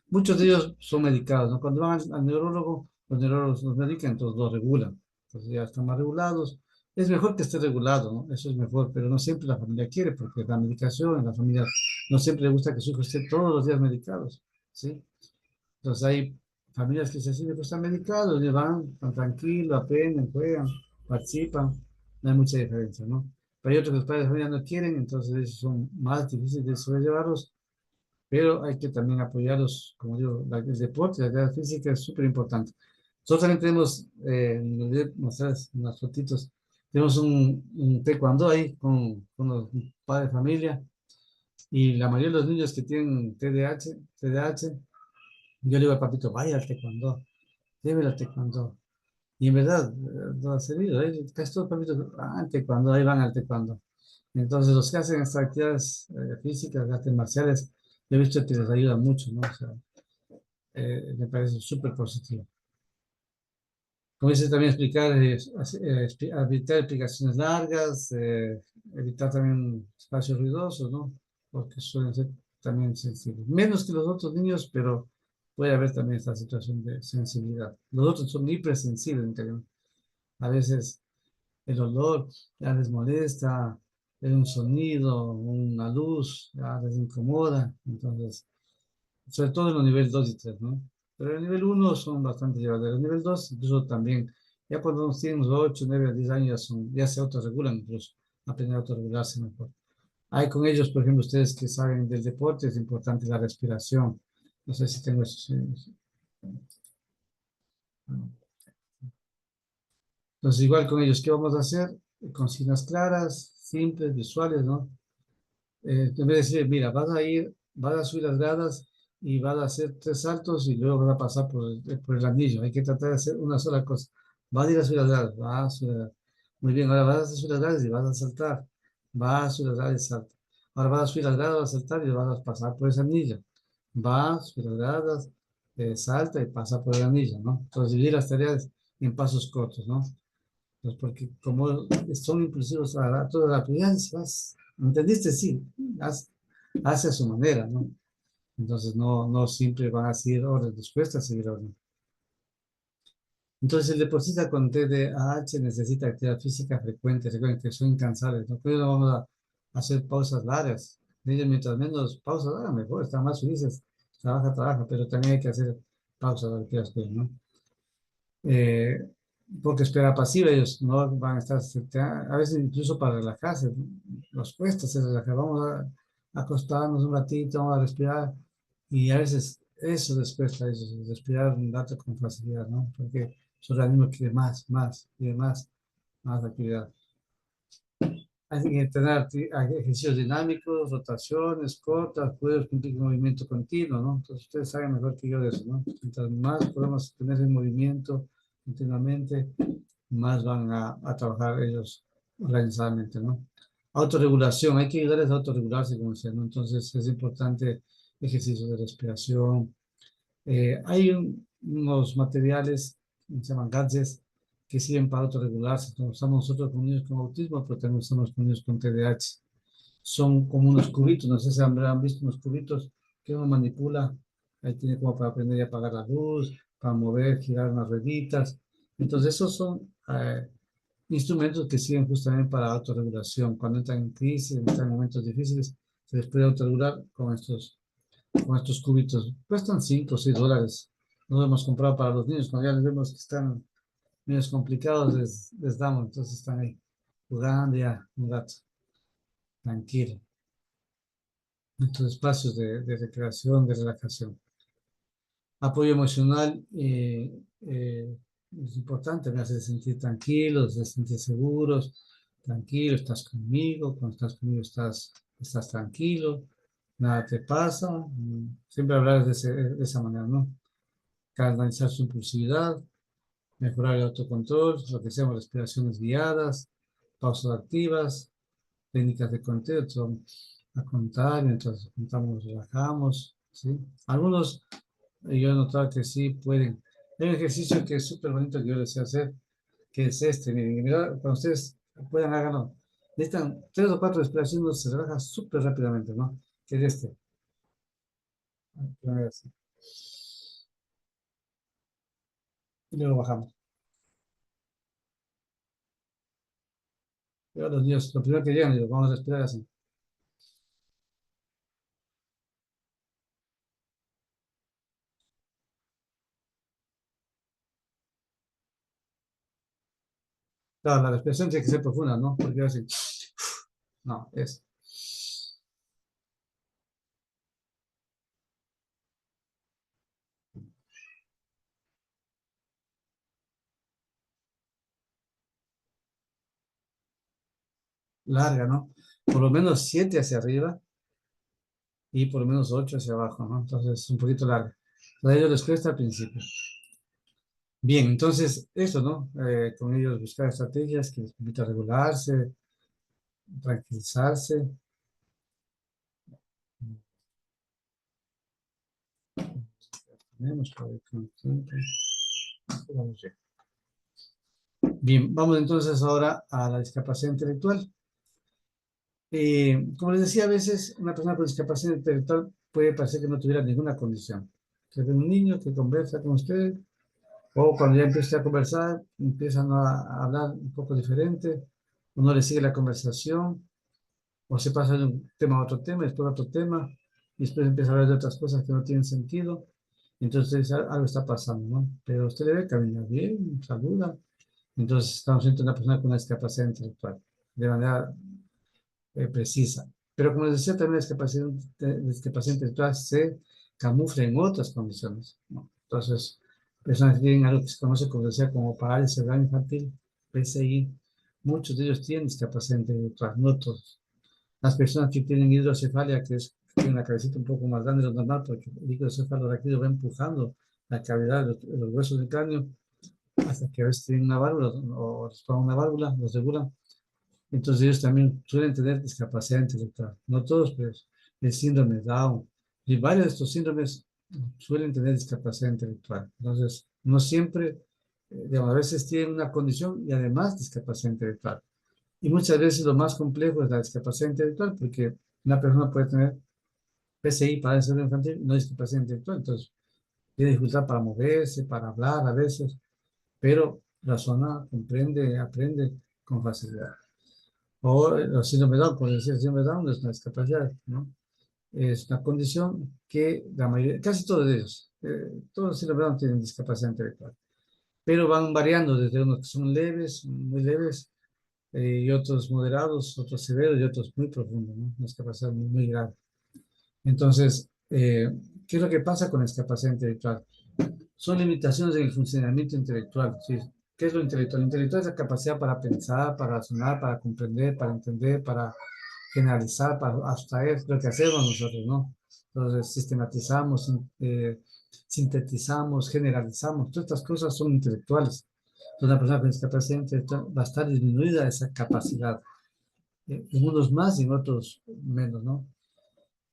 Muchos de ellos son medicados, ¿no? Cuando van al neurólogo, los neurólogos los medican, entonces los regulan. Entonces ya están más regulados. Es mejor que esté regulado, ¿no? Eso es mejor, pero no siempre la familia quiere, porque la medicación, en la familia no siempre le gusta que su hijo esté todos los días medicados, ¿sí? Entonces hay familias que se sienten que están medicados, y van tan tranquilos, aprenden, juegan, participan, no hay mucha diferencia, ¿no? Pero hay otros que los padres de familia no quieren, entonces esos son más difíciles de sobrellevarlos, pero hay que también apoyarlos, como digo, el deporte, la actividad física es súper importante. Nosotros también tenemos, les voy a mostrar unas fotitos, tenemos un taekwondo ahí con los padres de familia, y la mayoría de los niños que tienen TDAH, yo le digo al papito, vaya al taekwondo, llévelo al taekwondo. Y en verdad, no ha servido, casi todos los papitos, al taekwondo, ahí van al taekwondo. Entonces, los que hacen estas actividades físicas, artes marciales, yo he visto que les ayuda mucho, ¿no? O sea, me parece súper positivo. Como dice también explicar, evitar explicaciones largas, evitar también espacios ruidosos, ¿no? Porque suelen ser también sensibles. Menos que los otros niños, pero puede haber también esta situación de sensibilidad. Los otros son hipersensibles, a veces el olor ya les molesta, un sonido, una luz, ya les incomoda. Entonces, sobre todo en los niveles 2 y 3, ¿no? Pero el nivel uno son bastante llevaderos. El nivel 2 incluso también, ya cuando tienen los 8, 9, 10 años, ya se autorregulan incluso, aprenden a autorregularse mejor. Hay con ellos, por ejemplo, ustedes que saben del deporte, es importante la respiración. No sé si tengo eso. Entonces, igual con ellos, ¿qué vamos a hacer? Consignas claras, simples, visuales, ¿no? En vez de decir, mira, vas a subir las gradas y vas a hacer 3 saltos y luego vas a pasar por el anillo. Hay que tratar de hacer una sola cosa. Vas a ir a subir las gradas, vas a subir las gradas. Muy bien, ahora vas a subir las gradas y vas a saltar. Vas a subir las gradas y salta. Ahora vas a subir las gradas, vas a saltar y vas a pasar por ese anillo. Vas a subir las gradas, salta y pasa por el anillo, ¿no? Entonces, dividir las tareas en pasos cortos, ¿no? Pues porque como son impulsivos a toda la crianza, ¿entendiste? Sí, hace a su manera, ¿no? Entonces no siempre van a seguir orden, les cuesta seguir orden. Entonces el deportista con TDAH necesita actividad física frecuente, recuerden que son incansables, ¿no? Pero no vamos a hacer pausas largas. Ellos mientras menos pausas hagan, mejor, están más felices, trabaja, pero también hay que hacer pausas de actividad, ¿no? Eh, porque espera pasiva, ellos no van a estar, a veces incluso para relajarse, nos cuesta se relajar, vamos a acostarnos un ratito, vamos a respirar, y a veces eso les cuesta a ellos, respirar un rato con facilidad, ¿no? Porque su organismo quiere quiere más actividad. Hay que tener ejercicios dinámicos, rotaciones cortas, puedes cumplir un movimiento continuo, ¿no? Entonces ustedes saben mejor que yo de eso, ¿no? Mientras más podemos tener el movimiento continuamente, más van a trabajar ellos organizadamente, ¿no? Autorregulación, hay que ayudarles a autorregularse, como decía, ¿no? Entonces es importante ejercicios de respiración. Hay unos materiales que se llaman gadgets que sirven para autorregularse. Como usamos nosotros con niños con autismo, pero también usamos con niños con TDAH. Son como unos cubitos, no sé si han visto unos cubitos que uno manipula. Ahí tiene como para aprender a apagar la luz, para mover, girar unas rueditas. Entonces, esos son instrumentos que sirven justamente para autorregulación. Cuando entran en crisis, entran en momentos difíciles, se les puede autorregular con estos cubitos. Cuestan $5 o $6. Nos hemos comprado para los niños. Cuando ya les vemos que están menos complicados, les damos. Entonces están ahí jugando ya un rato, tranquilo. Estos espacios de recreación, de relajación. Apoyo emocional es importante, me hace sentir tranquilos, me hace sentir seguros. tranquilo, estás conmigo, cuando estás conmigo estás tranquilo, nada te pasa. Siempre hablar de esa manera, ¿no? Canalizar su impulsividad, mejorar el autocontrol, lo que sean respiraciones guiadas, pausas activas, técnicas de conteo, a contar, mientras contamos nos relajamos, ¿sí? Algunos, yo he notado que sí pueden. Hay un ejercicio que es súper bonito que yo les sé hacer, que es este, miren, mira, cuando ustedes puedan hacerlo, necesitan 3 o 4 respiraciones, se relaja súper rápidamente, ¿no? Que es este. Así. Y luego bajamos. Y ahora los niños, lo primero que llegan, digo, vamos a respirar así. Claro, la respiración tiene que ser profunda, ¿no? Porque así, no, es larga, ¿no? Por lo menos 7 hacia arriba y por lo menos 8 hacia abajo, ¿no? Entonces, es un poquito larga. A ellos les cuesta al principio. Bien, entonces, eso, ¿no? Con ellos buscar estrategias que les permitan regularse, tranquilizarse. Tenemos por ahí con tiempo. Vamos bien. Bien, vamos entonces ahora a la discapacidad intelectual. Como les decía, a veces una persona con discapacidad intelectual puede parecer que no tuviera ninguna condición. Se ve un niño que conversa con usted, o cuando ya empieza a conversar, empiezan a hablar un poco diferente, uno le sigue la conversación, o se pasa de un tema a otro tema, después a otro tema, y después empieza a hablar de otras cosas que no tienen sentido. Entonces algo está pasando, ¿no? Pero usted le ve caminar bien, saluda. Entonces estamos frente a una persona con una discapacidad intelectual, de manera precisa. Pero como les decía, también la discapacidad intelectual se camufla en otras condiciones, ¿no? Entonces, personas que tienen algo que se conoce, como decía, como parálisis cerebral infantil, PCI, muchos de ellos tienen discapacidad intelectual, no todos. Las personas que tienen hidrocefalia, que tienen la cabecita un poco más grande de lo normal, porque el hidrocefaloraquídeo va empujando la cavidad de los huesos del cráneo hasta que a veces tienen una válvula o les ponen una válvula, los regulan. Entonces ellos también suelen tener discapacidad intelectual. No todos, pero el síndrome de Down y varios de estos síndromes suelen tener discapacidad intelectual. Entonces, no siempre, digamos, a veces tienen una condición y además discapacidad intelectual. Y muchas veces lo más complejo es la discapacidad intelectual, porque una persona puede tener PCI, parálisis cerebral infantil, no discapacidad intelectual. Entonces, tiene dificultad para moverse, para hablar a veces, pero razona, comprende, aprende con facilidad. O los síndrome de Down, por decir, el síndrome de Down no es una discapacidad, ¿no? Es una condición que la mayoría, casi todos ellos, todos los síndromes de Down tienen discapacidad intelectual, pero van variando desde unos que son leves, muy leves, y otros moderados, otros severos y otros muy profundos, ¿no? Una discapacidad muy, muy grave. Entonces, ¿qué es lo que pasa con la discapacidad intelectual? Son limitaciones en el funcionamiento intelectual, ¿sí? ¿Qué es lo intelectual? Lo intelectual es la capacidad para pensar, para razonar, para comprender, para entender, para generalizar, para abstraer, lo que hacemos nosotros, ¿no? Entonces, sistematizamos, sintetizamos, generalizamos, todas estas cosas son intelectuales. Entonces, una persona con discapacidad intelectual va a estar disminuida esa capacidad, en unos más y en otros menos, ¿no?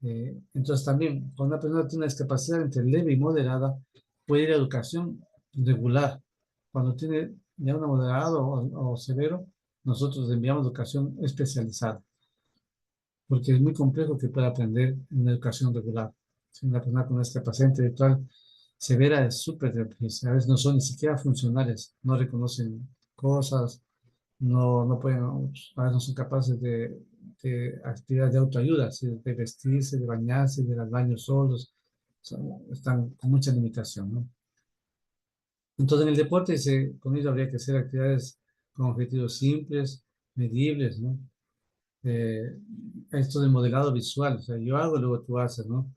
Entonces también, cuando una persona tiene una discapacidad entre leve y moderada, puede ir a educación regular. Cuando tiene ya una moderada o severo, nosotros le enviamos educación especializada, porque es muy complejo que pueda aprender en una educación regular. Si una persona con una discapacidad intelectual severa es súper difícil. A veces no son ni siquiera funcionales, no reconocen cosas, no pueden, a veces no son capaces de actividades de autoayuda, ¿sí? De vestirse, de bañarse, de ir al baño solos, están con mucha limitación, ¿no? Entonces en el deporte con ello habría que hacer actividades con objetivos simples, medibles, ¿no? Eh, Esto de modelado visual, o sea, yo hago, luego tú haces, ¿no?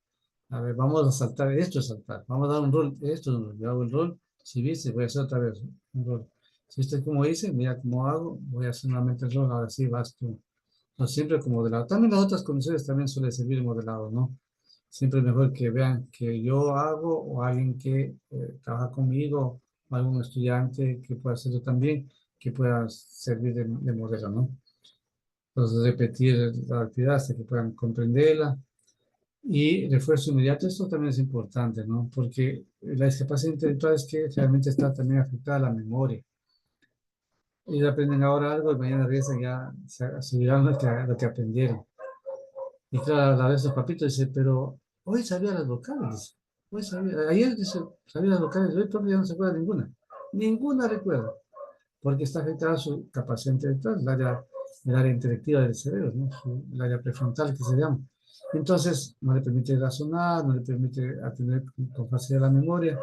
A ver, vamos a saltar, esto es saltar, vamos a dar un rol, esto es un rol, yo hago el rol, si viste, voy a hacer otra vez un rol. Si usted como dice, mira cómo hago, voy a hacer nuevamente el rol, ahora sí vas tú. No, siempre como modelado. También las otras condiciones también suele servir modelado, ¿no? Siempre es mejor que vean que yo hago o alguien que trabaja conmigo, o algún estudiante que pueda hacerlo también, que pueda servir de modelo, ¿no? Entonces, repetir la actividad hasta que puedan comprenderla. Y refuerzo inmediato, esto también es importante, ¿no? Porque la discapacidad intelectual es que realmente está también afectada a la memoria. Ellos aprenden ahora algo y mañana regresan ya, se olvidaron lo que aprendieron. Y claro, a la vez los papitos dice, pero hoy sabía las vocales, dice. Hoy sabía, ayer dice, sabía las vocales, hoy todavía no se acuerda ninguna. Ninguna recuerda, porque está afectada su capacidad intelectual, el área intelectiva del cerebro, ¿no? El área prefrontal que se llama. Entonces, no le permite razonar, no le permite atender con facilidad la memoria.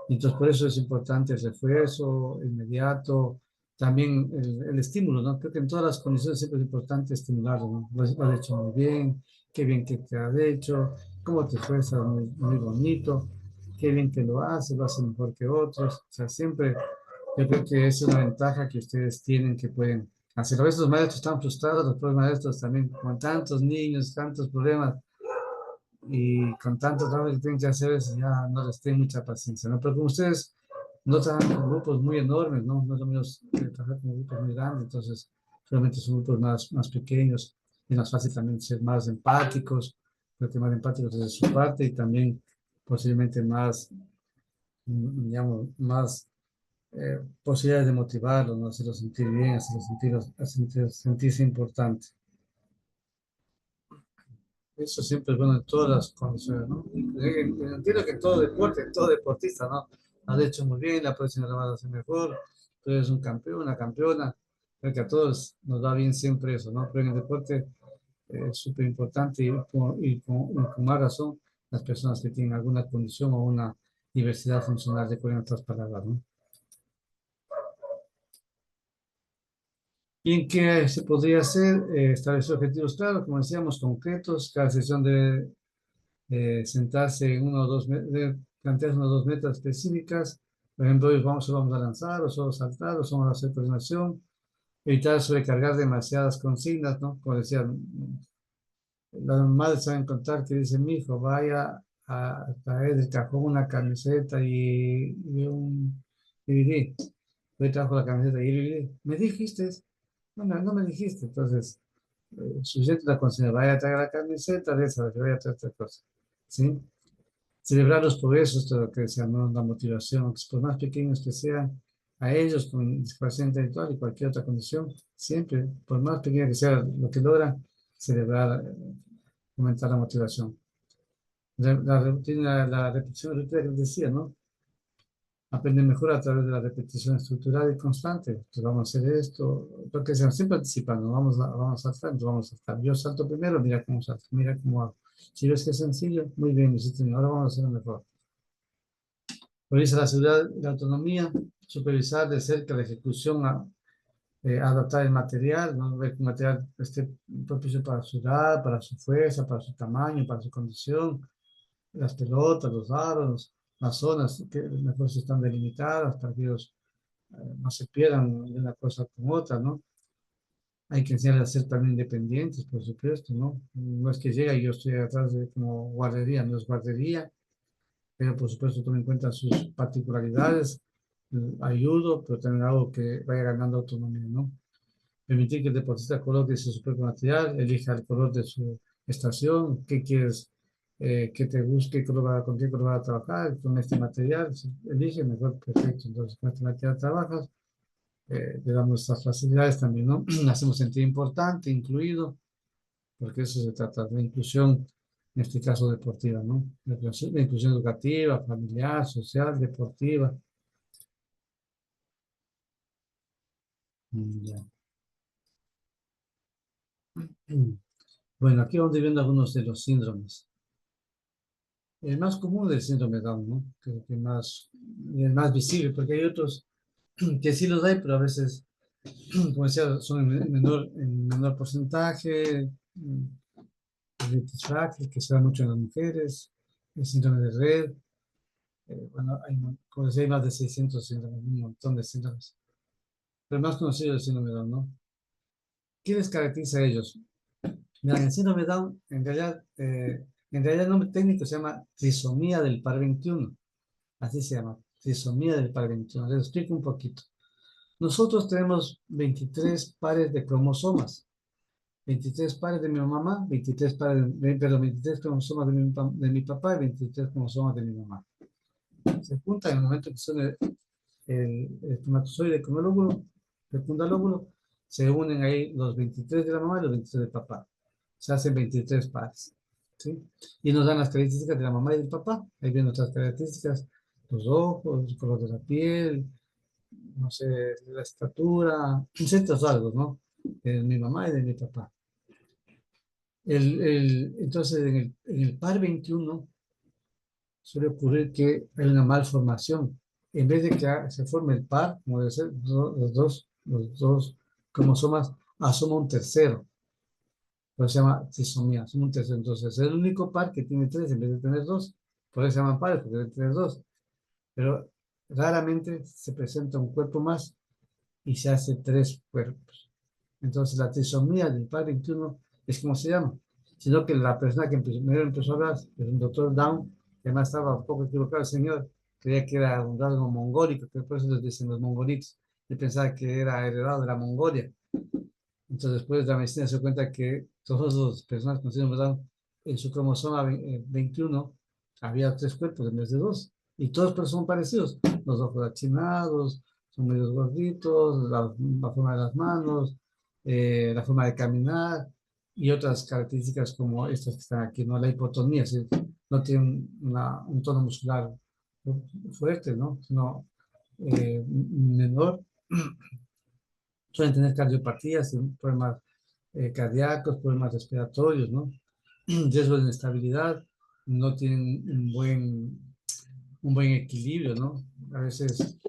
Entonces, por eso es importante el refuerzo inmediato, también el estímulo, ¿no? Creo que en todas las condiciones siempre es importante estimularlo, ¿no? Lo has hecho muy bien, qué bien que te has hecho, cómo te esfuerzas, muy, muy bonito, qué bien que lo haces mejor que otros. O sea, siempre yo creo que es una ventaja que ustedes tienen que pueden hacer. A veces los maestros están frustrados, los propios maestros también, con tantos niños, tantos problemas y con tanto trabajo que tienen que hacer, ya no les tengo mucha paciencia, ¿no? Pero como ustedes no trabajan con grupos muy enormes, ¿no? No es lo mismo trabajar con grupos muy grandes, entonces realmente son grupos más pequeños, es más fácil también ser más empáticos, porque más empáticos desde su parte y también posiblemente más, digamos, más posibilidades de motivarlos, ¿no? Hacerlos sentir bien, sentirse importante. Eso siempre es bueno en todas las condiciones, ¿no? Entiendo que en todo deporte, en todo deportista, ¿no? Has hecho muy bien, la próxima la vas a hacer mejor, tú eres un campeón, una campeona. Creo que a todos nos va bien siempre eso, ¿no? Pero en el deporte es súper importante y con más razón las personas que tienen alguna condición o una diversidad funcional, recuerden otras palabras, ¿no? ¿Y en qué se podría hacer? Establecer objetivos claros, como decíamos, concretos. Cada sesión debe sentarse en plantearse 1 o 2 metas específicas. Por ejemplo, hoy vamos a lanzar, o solo saltar, o solo vamos a hacer coordinación. Evitar sobrecargar demasiadas consignas, ¿no? Como decía, las mamás saben contar que dice mi hijo, vaya a traer del cajón una camiseta y un DVD. Hoy trajo la camiseta y el DVD. ¿Me dijiste? No me dijiste. Entonces, suficiente la consigna, vaya a traer la camiseta de esa, vaya a traer otra cosa. ¿Sí? Celebrar los progresos, todo lo que sea, ¿no? La motivación, que por más pequeños que sean, a ellos con discapacidad intelectual y cualquier otra condición, siempre, por más pequeña que sea lo que logran, celebrar, aumentar la motivación. La repetición que les decía, ¿no? Aprender mejor a través de la repetición estructurada y constante. Entonces vamos a hacer esto, lo que sea, siempre anticipando, vamos a saltar, entonces vamos a saltar. Yo salto primero, mira cómo salto, mira cómo hago. Si ves que es sencillo, muy bien, ahora vamos a hacerlo mejor. Prioriza la seguridad y la autonomía, supervisar de cerca la ejecución, adaptar el material, ¿no? Ver que el material esté propicio para su edad, para su fuerza, para su tamaño, para su condición, las pelotas, los aros, las zonas que mejor se están delimitadas para que ellos no se pierdan de una cosa con otra, ¿no? Hay que enseñarles a ser también independientes, por supuesto, ¿no? No es que llega y yo estoy atrás de como guardería, no es guardería, pero por supuesto tome en cuenta sus particularidades, ayudo, pero también hago que vaya ganando autonomía, ¿no? Permitir que el deportista coloque su propio material, elija el color de su estación, qué quieres, qué te gusta, con qué color vas a trabajar, con este material, si elige mejor, perfecto, entonces con este material trabajas, le damos estas facilidades también, ¿no? Hacemos sentir importante, incluido, porque eso se trata de inclusión, en este caso deportiva, ¿no? La inclusión educativa, familiar, social, deportiva. Ya. Bueno, aquí vamos viendo algunos de los síndromes. El más común del síndrome de Down, ¿no? Creo que el más visible, porque hay otros que sí los hay, pero a veces, como decía, son en menor porcentaje. Diabetes frágil, que se da mucho en las mujeres, el síndrome de Red, bueno, como decía, hay más de 600 síndromes, un montón de síndromes. el más conocido es el síndrome de Down, ¿no? ¿Qué les caracteriza a ellos? Mira, el síndrome de Down, en realidad el nombre técnico se llama trisomía del par 21. Así se llama, trisomía del par 21. Les explico un poquito. Nosotros tenemos 23 pares de cromosomas. 23 pares de mi mamá, 23 pares, perdón, 23 cromosomas de mi papá y 23 cromosomas de mi mamá. Se juntan en el momento que son el espermatozoide con el óvulo, fecunda el óvulo, se unen ahí los 23 de la mamá y los 23 del papá. Se hacen 23 pares, ¿sí? Y nos dan las características de la mamá y del papá. Ahí vienen otras características, los ojos, el color de la piel, no sé, la estatura, ciertos rasgos, ¿no? De mi mamá y de mi papá. Entonces, en el par 21 suele ocurrir que hay una malformación. En vez de que se forme el par, como debe ser, los dos cromosomas, asoma un tercero. Por eso se llama trisomía, asoma un tercero. Entonces, es el único par que tiene tres en vez de tener dos. Por eso se llaman pares, porque deben tener dos. Pero raramente se presenta un cuerpo más y se hace tres cuerpos. Entonces, la trisomía del par 21 es como se llama. Sino que la persona que primero empezó a hablar, es un doctor Down, que además estaba un poco equivocado el señor, creía que era un rasgo mongólico, que por eso les dicen los mongolitos. Él pensaba que era heredado de la Mongolia. Entonces, después de la medicina se dio cuenta que todas las personas con síndrome de Down, en su cromosoma 21, había tres cuerpos en vez de dos. Y todos pues, son parecidos. Los ojos achinados, son medios gorditos, la forma de las manos, la forma de caminar y otras características como estas que están aquí, ¿no? La hipotonía, ¿sí? No tiene un tono muscular fuerte, ¿no? Sino menor. Suelen tener cardiopatías, problemas cardíacos, problemas respiratorios, ¿no? Riesgo de inestabilidad, no tienen un buen equilibrio, ¿no? A veces,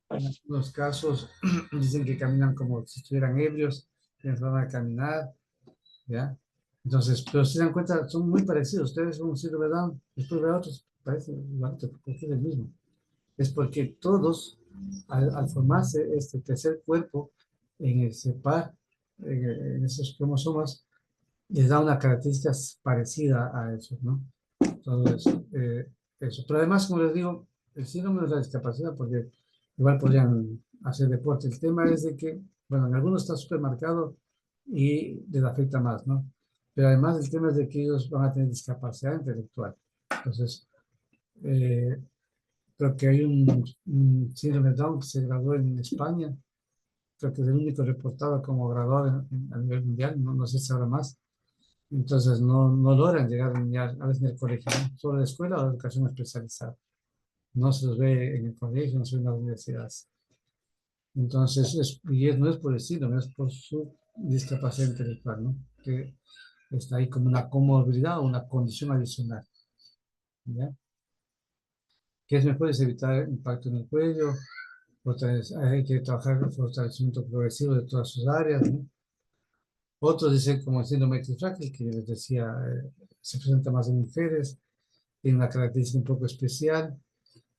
en algunos casos, dicen que caminan como si estuvieran ebrios, tienen forma de caminar, ¿ya? Entonces, pero si se dan cuenta, son muy parecidos. Ustedes son un síndrome de Down, después de otros, parece igual, porque es el mismo. Es porque todos, al formarse este tercer cuerpo en ese par, en esos cromosomas, les da una característica parecida a eso, ¿no? Entonces, eso. Pero además, como les digo, el síndrome no es la discapacidad, porque igual podrían hacer deporte. El tema es de que, bueno, en algunos está súper marcado y les afecta más, ¿no? Pero además el tema es de que ellos van a tener discapacidad intelectual. Entonces, eh, creo que hay un síndrome de Down que se graduó en España. Creo que es el único reportado como graduado a nivel mundial. No, no sé si habrá más. Entonces no logran llegar a veces en el colegio, ¿no? Solo la escuela o la educación especializada. No se los ve en el colegio, no se ve en las universidades. Entonces, no es por el síndrome, es por su discapacidad intelectual, ¿no? Que está ahí como una comorbilidad o una condición adicional, ¿ya? ¿Qué es mejor? Es evitar impacto en el cuello, hay que trabajar el fortalecimiento progresivo de todas sus áreas, ¿no? Otros dicen como el síndrome de frágil, que les decía, se presenta más en mujeres, tiene una característica un poco especial.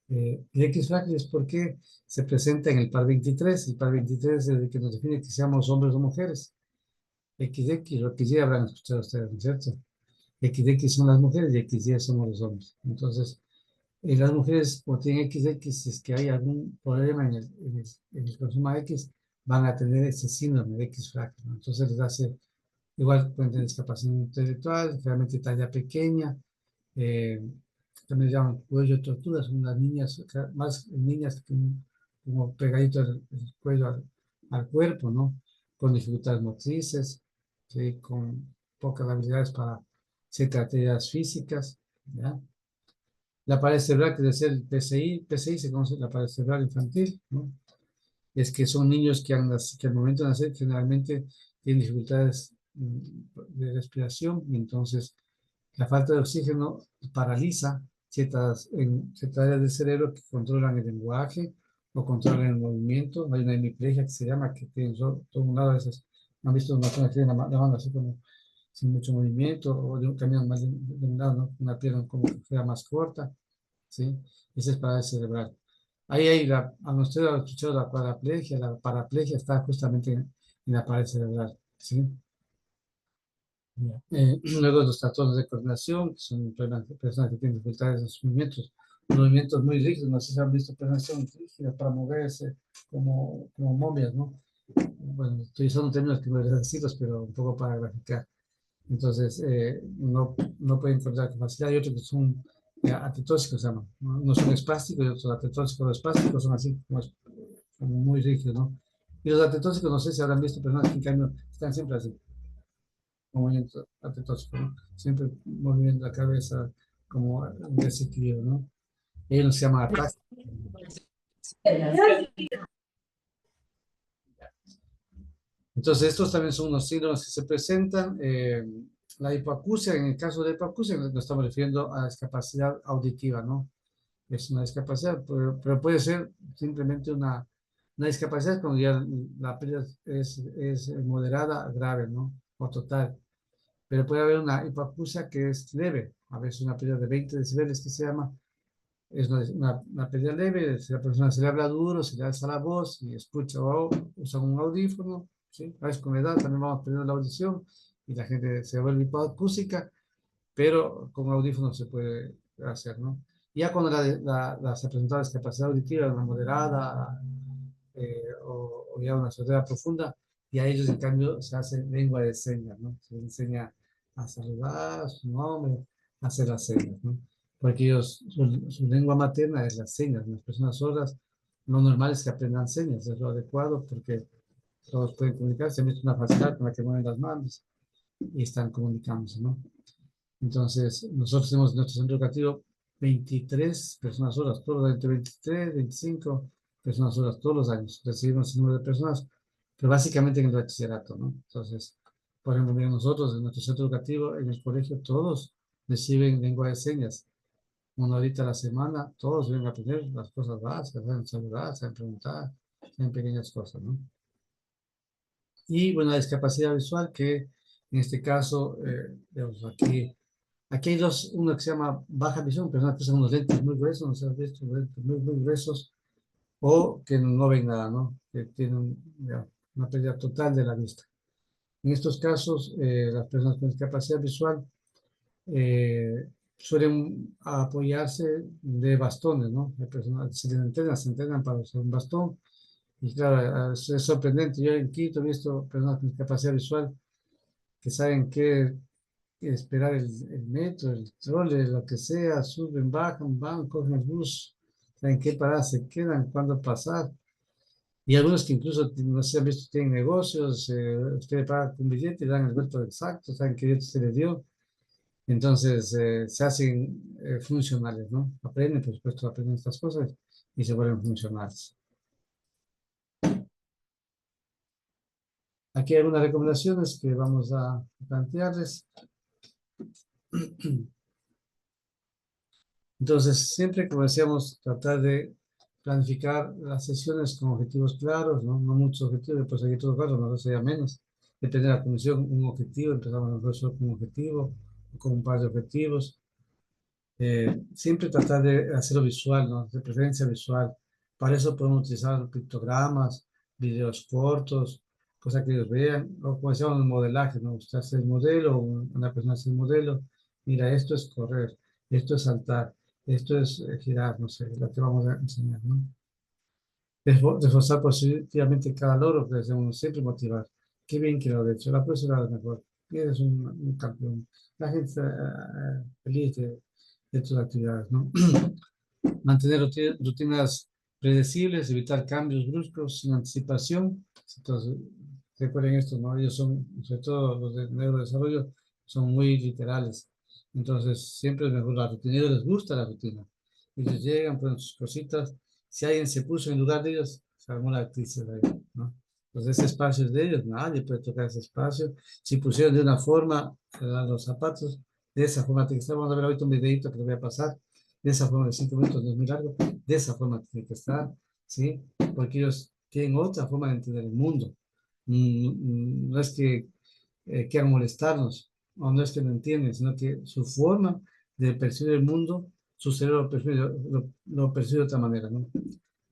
El X frágil es porque se presenta en el par 23. El par 23 es el que nos define que seamos hombres o mujeres. XX o XY habrán escuchado ustedes, ¿no es cierto? XX son las mujeres y XY somos los hombres. Entonces, las mujeres, como tienen XX, si es que hay algún problema en el cromosoma X, van a tener ese síndrome de X frágil, ¿no? Entonces les hace, igual pueden tener discapacidad intelectual, realmente talla pequeña, eh, también llaman cuello de tortuga, son unas niñas, más niñas que como pegadito el cuello al cuerpo, ¿no? Con dificultades motrices, ¿sí? Con pocas habilidades para ciertas actividades físicas, ¿ya? La pared cerebral, que es el PCI se conoce la pared cerebral infantil, ¿no? Es que son niños que al momento de nacer generalmente tienen dificultades de respiración y entonces la falta de oxígeno paraliza ciertas áreas del cerebro que controlan el lenguaje o controlan el movimiento. Hay una hemiplegia que se llama, que tiene todo un lado de esas. ¿Han visto una persona que tiene la mano así como sin mucho movimiento o caminan más de un lado, ¿no? Una pierna como que queda más corta, ¿sí? Esa es parálisis cerebral. Ahí hay a usted ha escuchado la paraplegia está justamente en la pared cerebral, ¿sí? Ya. Luego los trastornos de coordinación, que son personas que tienen dificultades en sus movimientos muy rígidos, no sé si han visto personas que son rígidas para moverse como momias, ¿no? Bueno, estoy usando términos que no debería decirlos, pero un poco para graficar. Entonces, no pueden encontrar capacidad. Hay otros que son atetóxicos, se llaman, ¿no? Unos son espásticos y otros atetóxicos. Los espásticos son así, como muy rígidos, ¿no? Y los atetóxicos, no sé si habrán visto personas que en cambio están siempre así, con movimiento atetóxico, ¿no? Siempre moviendo la cabeza como un desequilibrio, ¿no? Y uno se llama ataxia. Entonces, estos también son unos síndromes que se presentan. La hipoacusia, en el caso de hipoacusia, nos estamos refiriendo a discapacidad auditiva, ¿no? Es una discapacidad, pero puede ser simplemente una discapacidad cuando ya la pérdida es moderada, grave, ¿no? O total. Pero puede haber una hipoacusia que es leve, a veces una pérdida de 20 decibeles que se llama, es una pérdida leve, si la persona se le habla duro, se le alza la voz y escucha o usa un audífono, ¿sí? A veces con la edad también vamos perdiendo la audición y la gente se vuelve hipoacústica, pero con audífonos se puede hacer, ¿no? Ya cuando se presenta discapacidad auditiva, una moderada o ya una sordera profunda, y a ellos en cambio se hace lengua de señas, ¿no? Se les enseña a saludar, su nombre, a hacer las señas, ¿no? Porque ellos, su lengua materna es las señas. Las personas sordas, lo normal es que aprendan señas, es lo adecuado porque todos pueden comunicarse, han visto una facilidad con la que mueven las manos y están comunicándose, ¿no? Entonces, nosotros tenemos en nuestro centro educativo 23 personas solas, todos entre 23, 25 personas solas todos los años. Recibimos ese número de personas, pero básicamente en el bachillerato, ¿no? Entonces, por ejemplo, mira, nosotros en nuestro centro educativo, en el colegio, todos reciben lengua de señas. Una horita a la semana, todos vienen a aprender las cosas básicas, saben saludar, saben preguntar, saben pequeñas cosas, ¿no? Y bueno, la discapacidad visual, que en este caso, digamos, aquí hay dos, uno que se llama baja visión, personas que usan unos lentes muy gruesos, no sé, estos lentes muy gruesos, o que no ven nada, ¿no? Que tienen ya, una pérdida total de la vista. En estos casos, las personas con discapacidad visual suelen apoyarse de bastones, ¿no? Las personas se entrenan para usar un bastón, y claro, es sorprendente. Yo en Quito he visto personas con discapacidad visual que saben qué esperar el metro, el trole, lo que sea, suben, bajan, van, cogen el bus, saben qué parar, se quedan, cuándo pasar. Y algunos que incluso, no sé, han visto, tienen negocios, usted le paga un billete y dan el vuelto exacto, saben qué billete se le dio. Entonces, se hacen funcionales, ¿no? Aprenden, por supuesto, aprenden estas cosas y se vuelven funcionales. Aquí hay algunas recomendaciones que vamos a plantearles. Entonces, siempre, como decíamos, tratar de planificar las sesiones con objetivos claros, ¿no? No muchos objetivos, después hay todos claros, no sería menos. Depende de la comisión, un objetivo, empezamos a mejor solo con un objetivo, o con un par de objetivos. Siempre tratar de hacerlo visual, ¿no? De preferencia visual. Para eso podemos utilizar pictogramas, videos cortos, cosas que ellos vean, o como decíamos, el modelaje, ¿no? Usted hace el modelo, una persona hace el modelo, mira, esto es correr, esto es saltar, esto es girar, no sé, lo que vamos a enseñar, ¿no? Reforzar positivamente cada logro que deseamos, siempre motivar. Qué bien que lo he hecho, la próxima vez mejor, eres un campeón. La gente está feliz de tus actividades, ¿no? Mantener rutinas predecibles, evitar cambios bruscos sin anticipación. Entonces, recuerden esto, ¿no? Ellos son, sobre todo los de neurodesarrollo, son muy literales. Entonces, siempre es mejor la rutina. A ellos les gusta la rutina. Ellos llegan, ponen sus cositas. Si alguien se puso en lugar de ellos, se armó la crisis ahí, ¿no? Entonces, ese espacio es de ellos, nadie puede tocar ese espacio. Si pusieron de una forma los zapatos, de esa forma, vamos a ver ahorita un videito que les voy a pasar, de esa forma de 5 minutos, no es muy largo, de esa forma tiene que estar, ¿sí? Porque ellos tienen otra forma de entender el mundo. No es que quieran molestarnos, o no es que no entienden, sino que su forma de percibir el mundo, su cerebro lo percibe de otra manera, ¿no?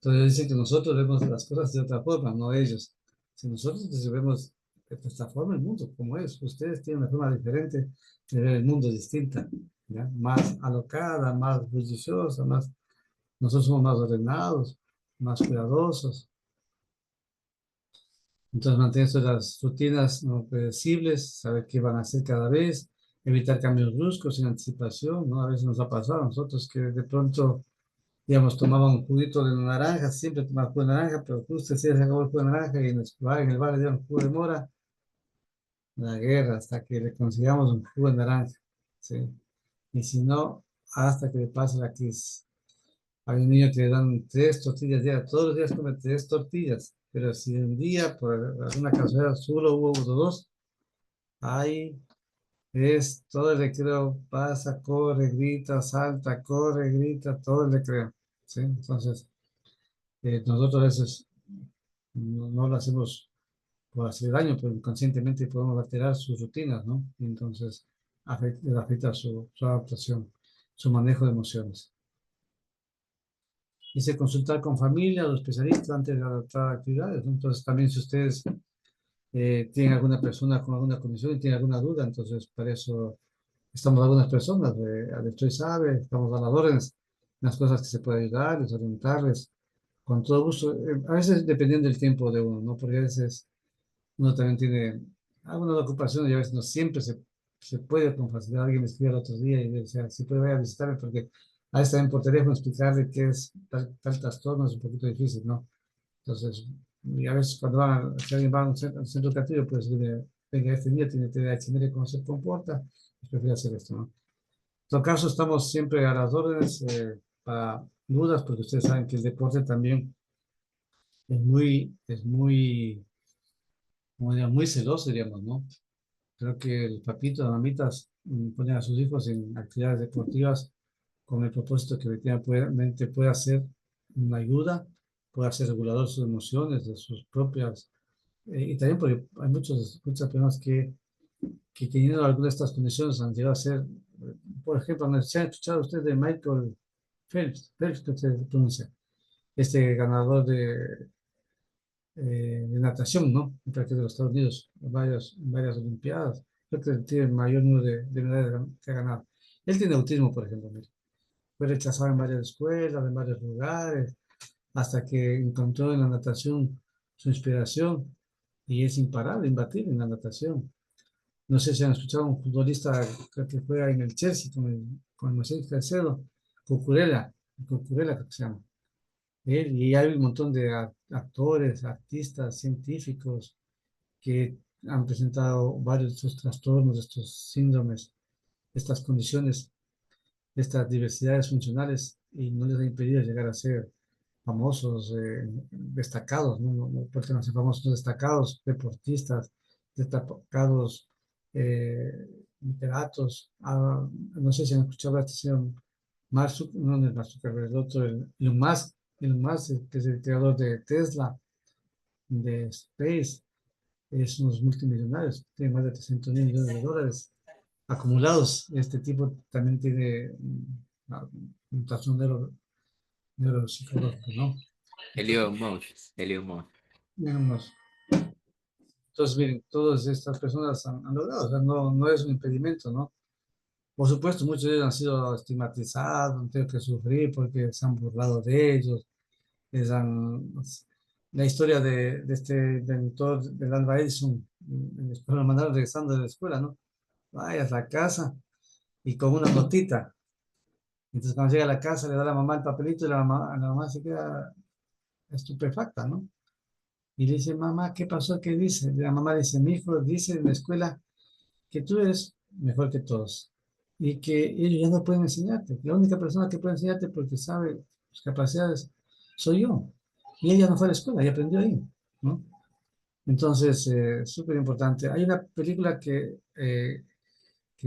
Entonces dicen que nosotros vemos las cosas de otra forma, no ellos. Si nosotros vemos de esta forma el mundo como es, ustedes tienen una forma diferente de ver el mundo distinta, ¿ya? Más alocada, más bulliciosa, más, nosotros somos más ordenados, más cuidadosos. Entonces mantener las rutinas no predecibles, saber qué van a hacer cada vez, evitar cambios bruscos sin anticipación, ¿no? A veces nos ha pasado a nosotros que de pronto, digamos, tomaba un juguito de naranja, siempre tomaba jugo de naranja, pero justo se acabó el jugo de naranja y en el bar le dieron jugo de mora, la guerra, hasta que le consigamos un jugo de naranja, ¿sí? Y si no, hasta que le pase la crisis. Hay un niño que le dan 3 tortillas diarias, todos los días come 3 tortillas, pero si un día por alguna casualidad solo hubo dos, ahí es todo el recreo, pasa, corre, grita, salta, corre, grita, todo el recreo, ¿sí? Entonces, nosotros a veces no lo hacemos por hacer daño, pero inconscientemente podemos alterar sus rutinas, ¿no? Y entonces afecta su adaptación, su manejo de emociones. Dice consultar con familia o especialistas antes de adaptar actividades, ¿no? Entonces, también si ustedes tienen alguna persona con alguna condición y tienen alguna duda, entonces para eso estamos algunas personas, Estoy sabe, estamos a las órdenes, las cosas que se puede ayudarles, orientarles, con todo gusto. A veces dependiendo del tiempo de uno, ¿no? Porque a veces uno también tiene algunas ocupaciones y a veces no siempre se puede con facilidad. Alguien me escribió el otro día y me decía, si puede ir a visitarme, porque a veces también por teléfono explicarle qué es tal trastorno es un poquito difícil, ¿no? Entonces, y a veces cuando si alguien va a un centro educativo, pues dile, venga, este día tiene TDAH, mire cómo se comporta, pues prefiero hacer esto, ¿no? En todo caso, estamos siempre a las órdenes para dudas, porque ustedes saben que el deporte también como diría, muy celoso, diríamos, ¿no? Creo que el papito, las mamitas ponen a sus hijos en actividades deportivas con el propósito que efectivamente pueda ser una ayuda, pueda ser regulador de sus emociones, de sus propias, y también porque hay muchas personas que teniendo alguna de estas condiciones han llegado a ser, por ejemplo, ¿no se ha escuchado usted de Michael Phelps que se pronuncia, este ganador de natación, ¿no? Creo que de los Estados Unidos, varias Olimpiadas. Creo que tiene el mayor número de medallas que ha ganado. Él tiene autismo, por ejemplo. Mire. Fue rechazado en varias escuelas, en varios lugares, hasta que encontró en la natación su inspiración y es imparable, imbatible en la natación. No sé si han escuchado a un futbolista que juega en el Chelsea con el Moisés Caicedo, Cucurella creo que se llama. Él, y hay un montón de actores, artistas, científicos que han presentado varios de estos trastornos, de estos síndromes, estas condiciones, estas diversidades funcionales y no les ha impedido llegar a ser famosos, destacados, no porque no sean famosos, destacados, deportistas, destacados literatos. No sé si han escuchado a este señor no es Mark Zuckerberg, el otro, Elon Musk, que es el creador de Tesla, de Space, es unos multimillonarios, tiene más de 300 mil millones de dólares acumulados. Este tipo también tiene un trastorno neuropsicológico, ¿no? Elio Moss. Digamos, entonces, miren, todas estas personas han logrado, o sea, no es un impedimento, ¿no? Por supuesto, muchos de ellos han sido estigmatizados, han tenido que sufrir porque se han burlado de ellos, les han... La historia de este inventor del Alba Edison, en la escuela, lo mandaron regresando de la escuela, ¿no? Vaya a la casa y con una notita. Entonces, cuando llega a la casa, le da a la mamá el papelito y la mamá se queda estupefacta, ¿no? Y le dice, mamá, ¿qué pasó? ¿Qué dice? Y la mamá dice, mi hijo dice en la escuela que tú eres mejor que todos y que ellos ya no pueden enseñarte. La única persona que puede enseñarte porque sabe sus capacidades soy yo. Y ella no fue a la escuela y aprendió ahí, ¿no? Entonces, súper importante. Hay una película que en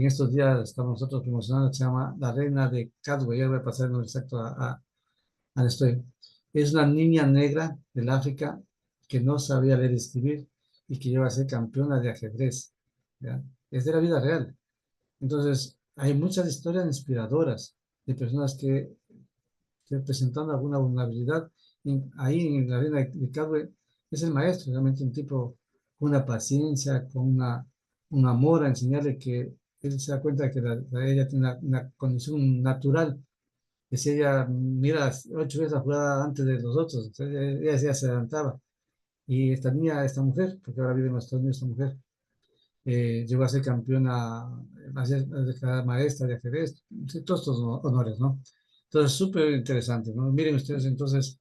estos días estamos nosotros promocionando, que se llama La Reina de Cadway. Ya voy a pasar el nombre exacto al estoy. Es una niña negra del África que no sabía leer y escribir y que lleva a ser campeona de ajedrez. ¿Ya? Es de la vida real. Entonces, hay muchas historias inspiradoras de personas que presentando alguna vulnerabilidad ahí en la arena de Cadwe, es el maestro, realmente un tipo con una paciencia, con un amor a enseñarle que él se da cuenta que ella tiene una condición natural, que si ella mira 8 veces la jugada antes de los otros, entonces ella ya se adelantaba. Y esta niña, esta mujer, porque ahora vive en Estados Unidos esta mujer, llegó a ser campeona, a ser declarada maestra de ajedrez, sí, todos estos honores, ¿no? Entonces, súper interesante, ¿no? Miren ustedes, entonces,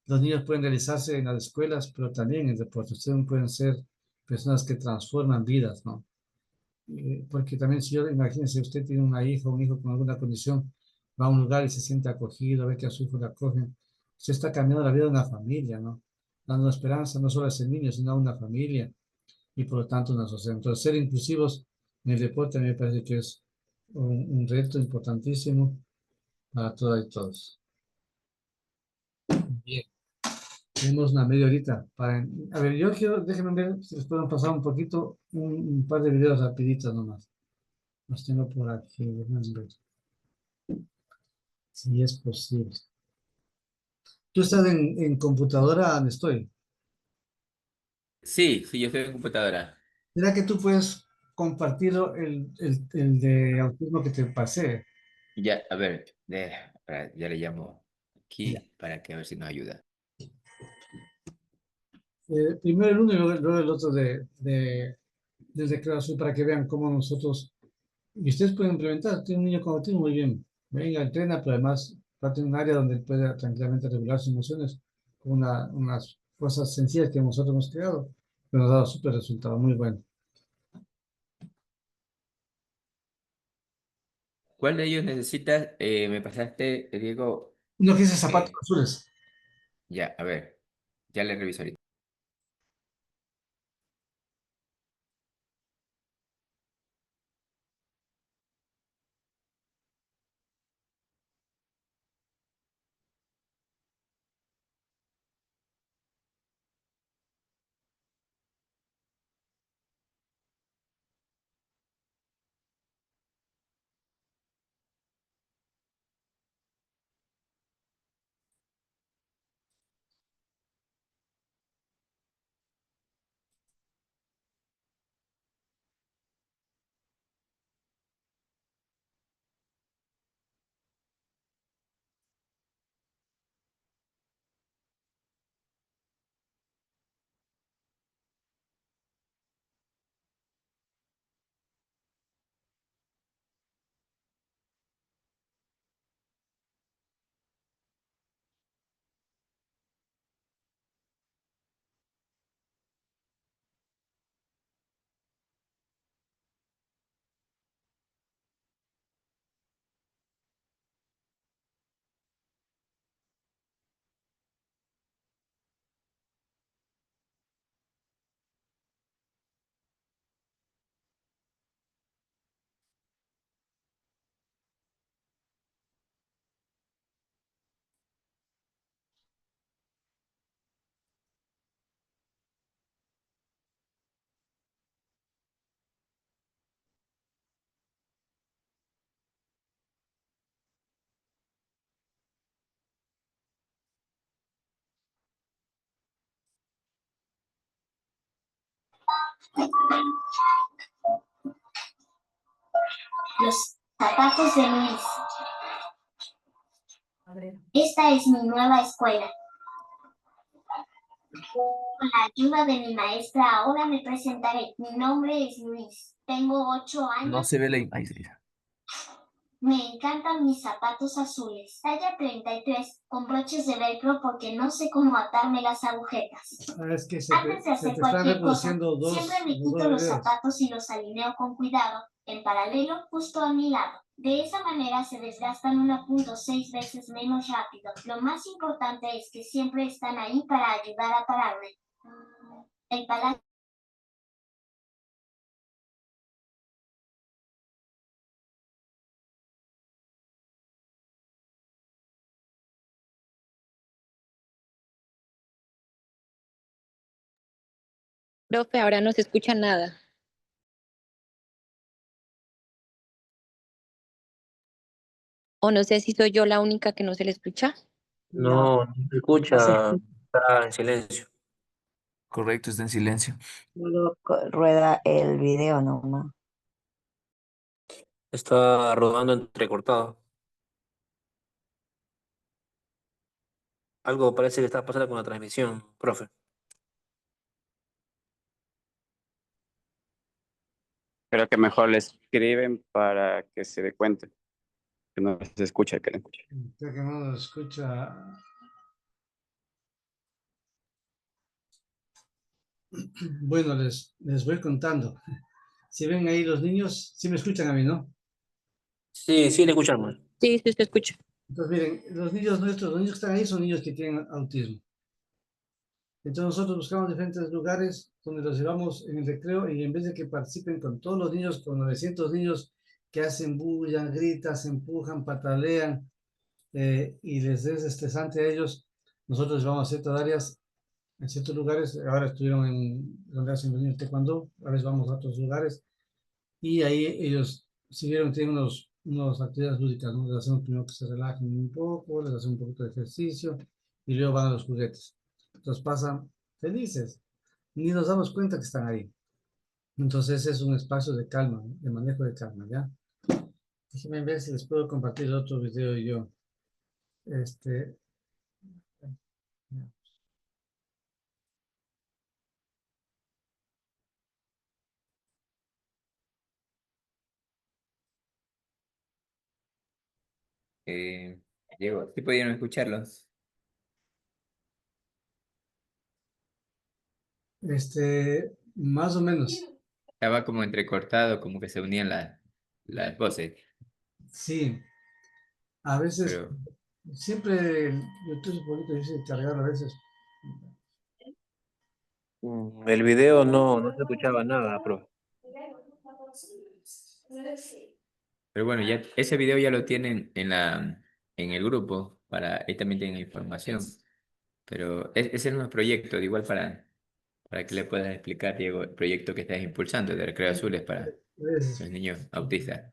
los niños pueden realizarse en las escuelas, pero también en deportes. Ustedes pueden ser personas que transforman vidas, ¿no? Porque también si yo, imagínense, usted tiene una hija o un hijo con alguna condición, va a un lugar y se siente acogido, ve que a su hijo le acogen, usted está cambiando la vida de una familia, ¿no? Dando esperanza no solo a ese niño, sino a una familia y por lo tanto una sociedad. Entonces, ser inclusivos en el deporte a mí me parece que es un reto importantísimo para todas y todos. Bien, tenemos una media horita para... A ver, yo quiero, déjenme ver si les puedo pasar un poquito, un par de videos rapiditos nomás. Los tengo por aquí, déjenme ver si es posible. Tú estás en computadora, ¿dónde estoy? Sí, sí, yo estoy en computadora. ¿Será que tú puedes compartir el de autismo que te pasé? Ya, a ver, ya le llamo Ya. aquí para que a ver si nos ayuda. Primero el uno y luego el otro desde Claro Azul para que vean cómo nosotros, y ustedes pueden implementar, tiene un niño con autismo muy bien, venga, entrena, pero además va a tener un área donde él pueda tranquilamente regular sus emociones con unas cosas sencillas que nosotros hemos creado, que nos ha dado súper resultado, muy bueno. ¿Cuál de ellos necesitas? Me pasaste, Diego. Uno que dice zapatos eh, azules. ya, a ver, ya le reviso ahorita. Los zapatos de Luis. Esta es mi nueva escuela. Con la ayuda de mi maestra ahora me presentaré. Mi nombre es Luis. Tengo 8 años. No se ve la imagen. Me encantan mis zapatos azules. Talla 33 con broches de velcro porque no sé cómo atarme las agujetas. Es que Antes de se hacer te están cualquier cosa, reproduciendo siempre me los quito dos los videos. zapatos y los alineo con cuidado, en paralelo, justo a mi lado. De esa manera se desgastan 1.6 veces menos rápido. Lo más importante es que siempre están ahí para ayudar a pararme. El palacio. Profe, ahora no se escucha nada. O no sé si soy yo la única que no se le escucha. Ya, No, no se escucha, está en silencio. Correcto, está en silencio. solo rueda el video nomás. Está rodando entrecortado. Algo parece que está pasando con la transmisión, profe. Creo que mejor le escriben para que se dé cuenta, que no se escucha, que le escuche. creo que no nos escucha. Bueno, les voy contando. Si ven ahí los niños, sí me escuchan a mí, ¿no? Sí, sí, le escuchamos. Sí, sí, se escucha. Entonces, miren, los niños nuestros, los niños que están ahí son niños que tienen autismo. Entonces nosotros buscamos diferentes lugares donde los llevamos en el recreo y en vez de que participen con todos los niños, con 900 niños que hacen bulla, gritan, se empujan, patalean y les es estresante a ellos, nosotros les vamos a ciertas áreas, en ciertos lugares, ahora estuvieron en donde hacen los niños taekwondo, ahora les vamos a otros lugares y ahí ellos, si vieron, tienen unos actividades lúdicas, ¿no? Les hacemos primero que se relajen un poco, les hacemos un poquito de ejercicio y luego van a los juguetes. Entonces pasan felices, ni nos damos cuenta que están ahí. Entonces es un espacio de calma, ¿no? De manejo de calma, ¿ya? Déjenme ver si les puedo compartir el otro video yo. Este, Eh, Diego, ¿sí pudieron escucharlos? más o menos, Estaba como entrecortado, como que se unían las voces, sí. A veces, pero siempre YouTube es un poquito difícil de cargar a veces. El video no se escuchaba nada, profe. Pero bueno, ya ese video ya lo tienen en el grupo, ahí también tienen información. Pero ese no es proyecto, de igual para que le puedas explicar, Diego, el proyecto que estás impulsando de Recreo Azules para Entonces, los niños autistas. ahí,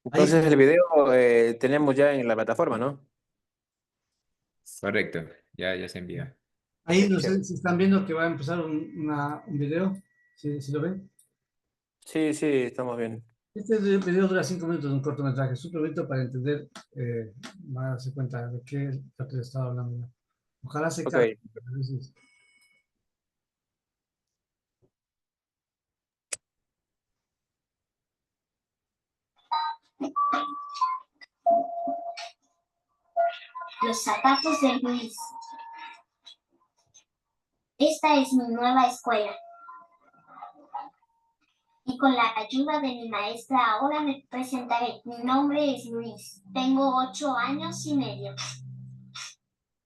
Entonces el video tenemos ya en la plataforma, ¿no? Correcto, ya se envió. ahí Ok, no sé chévere. si están viendo que va a empezar un video, si lo ven. Sí, sí, estamos bien. Este video dura 5 minutos, un cortometraje, súper bonito para entender, van a darse cuenta de qué es lo que les estaba hablando. Ojalá se Ok, capte. Los zapatos de Luis. Esta es mi nueva escuela. Y con la ayuda de mi maestra ahora me presentaré. Mi nombre es Luis. Tengo 8 años y medio.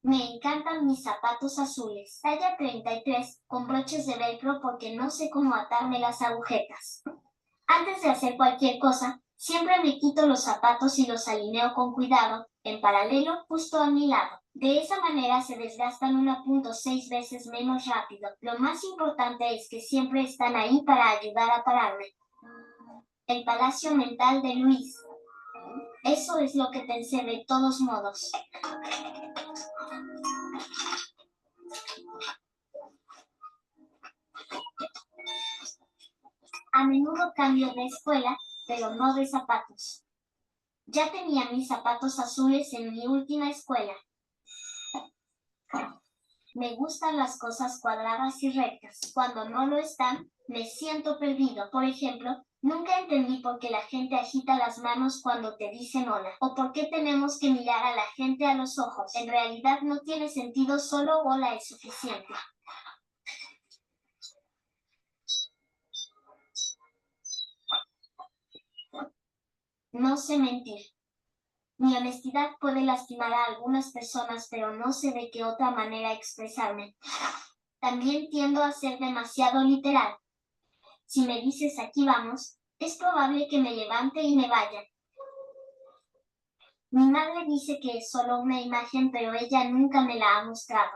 Me encantan mis zapatos azules, talla 33, con broches de velcro porque no sé cómo atarme las agujetas. Antes de hacer cualquier cosa, siempre me quito los zapatos y los alineo con cuidado, en paralelo, justo a mi lado. De esa manera se desgastan 1.6 veces menos rápido. Lo más importante es que siempre están ahí para ayudar a pararme. El palacio mental de Luis. Eso es lo que pensé de todos modos. A menudo cambio de escuela, pero no de zapatos. Ya tenía mis zapatos azules en mi última escuela. Me gustan las cosas cuadradas y rectas. Cuando no lo están, me siento perdido. Por ejemplo, nunca entendí por qué la gente agita las manos cuando te dicen hola, o por qué tenemos que mirar a la gente a los ojos. En realidad no tiene sentido, solo hola es suficiente. No sé mentir. Mi honestidad puede lastimar a algunas personas, pero no sé de qué otra manera expresarme. También tiendo a ser demasiado literal. Si me dices aquí vamos, es probable que me levante y me vaya. Mi madre dice que es solo una imagen, pero ella nunca me la ha mostrado.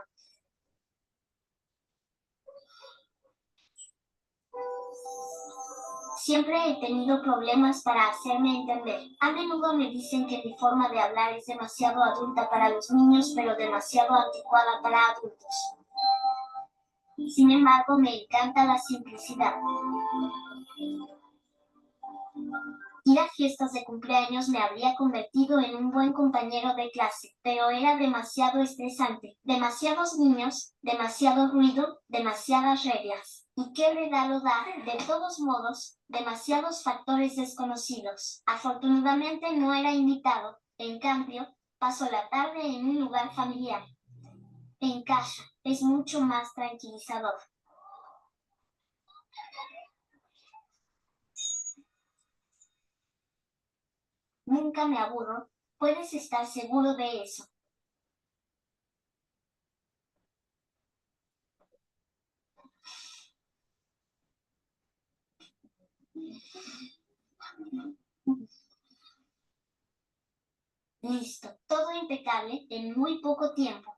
Siempre he tenido problemas para hacerme entender. A menudo me dicen que mi forma de hablar es demasiado adulta para los niños, pero demasiado anticuada para adultos. Sin embargo, me encanta la simplicidad. Ir a fiestas de cumpleaños me habría convertido en un buen compañero de clase, pero era demasiado estresante. Demasiados niños, demasiado ruido, demasiadas reglas. ¿Y qué regalo dar? De todos modos, demasiados factores desconocidos. Afortunadamente no era invitado. En cambio, paso la tarde en un lugar familiar. En casa, es mucho más tranquilizador. Nunca me aburro, puedes estar seguro de eso. Listo, todo impecable en muy poco tiempo.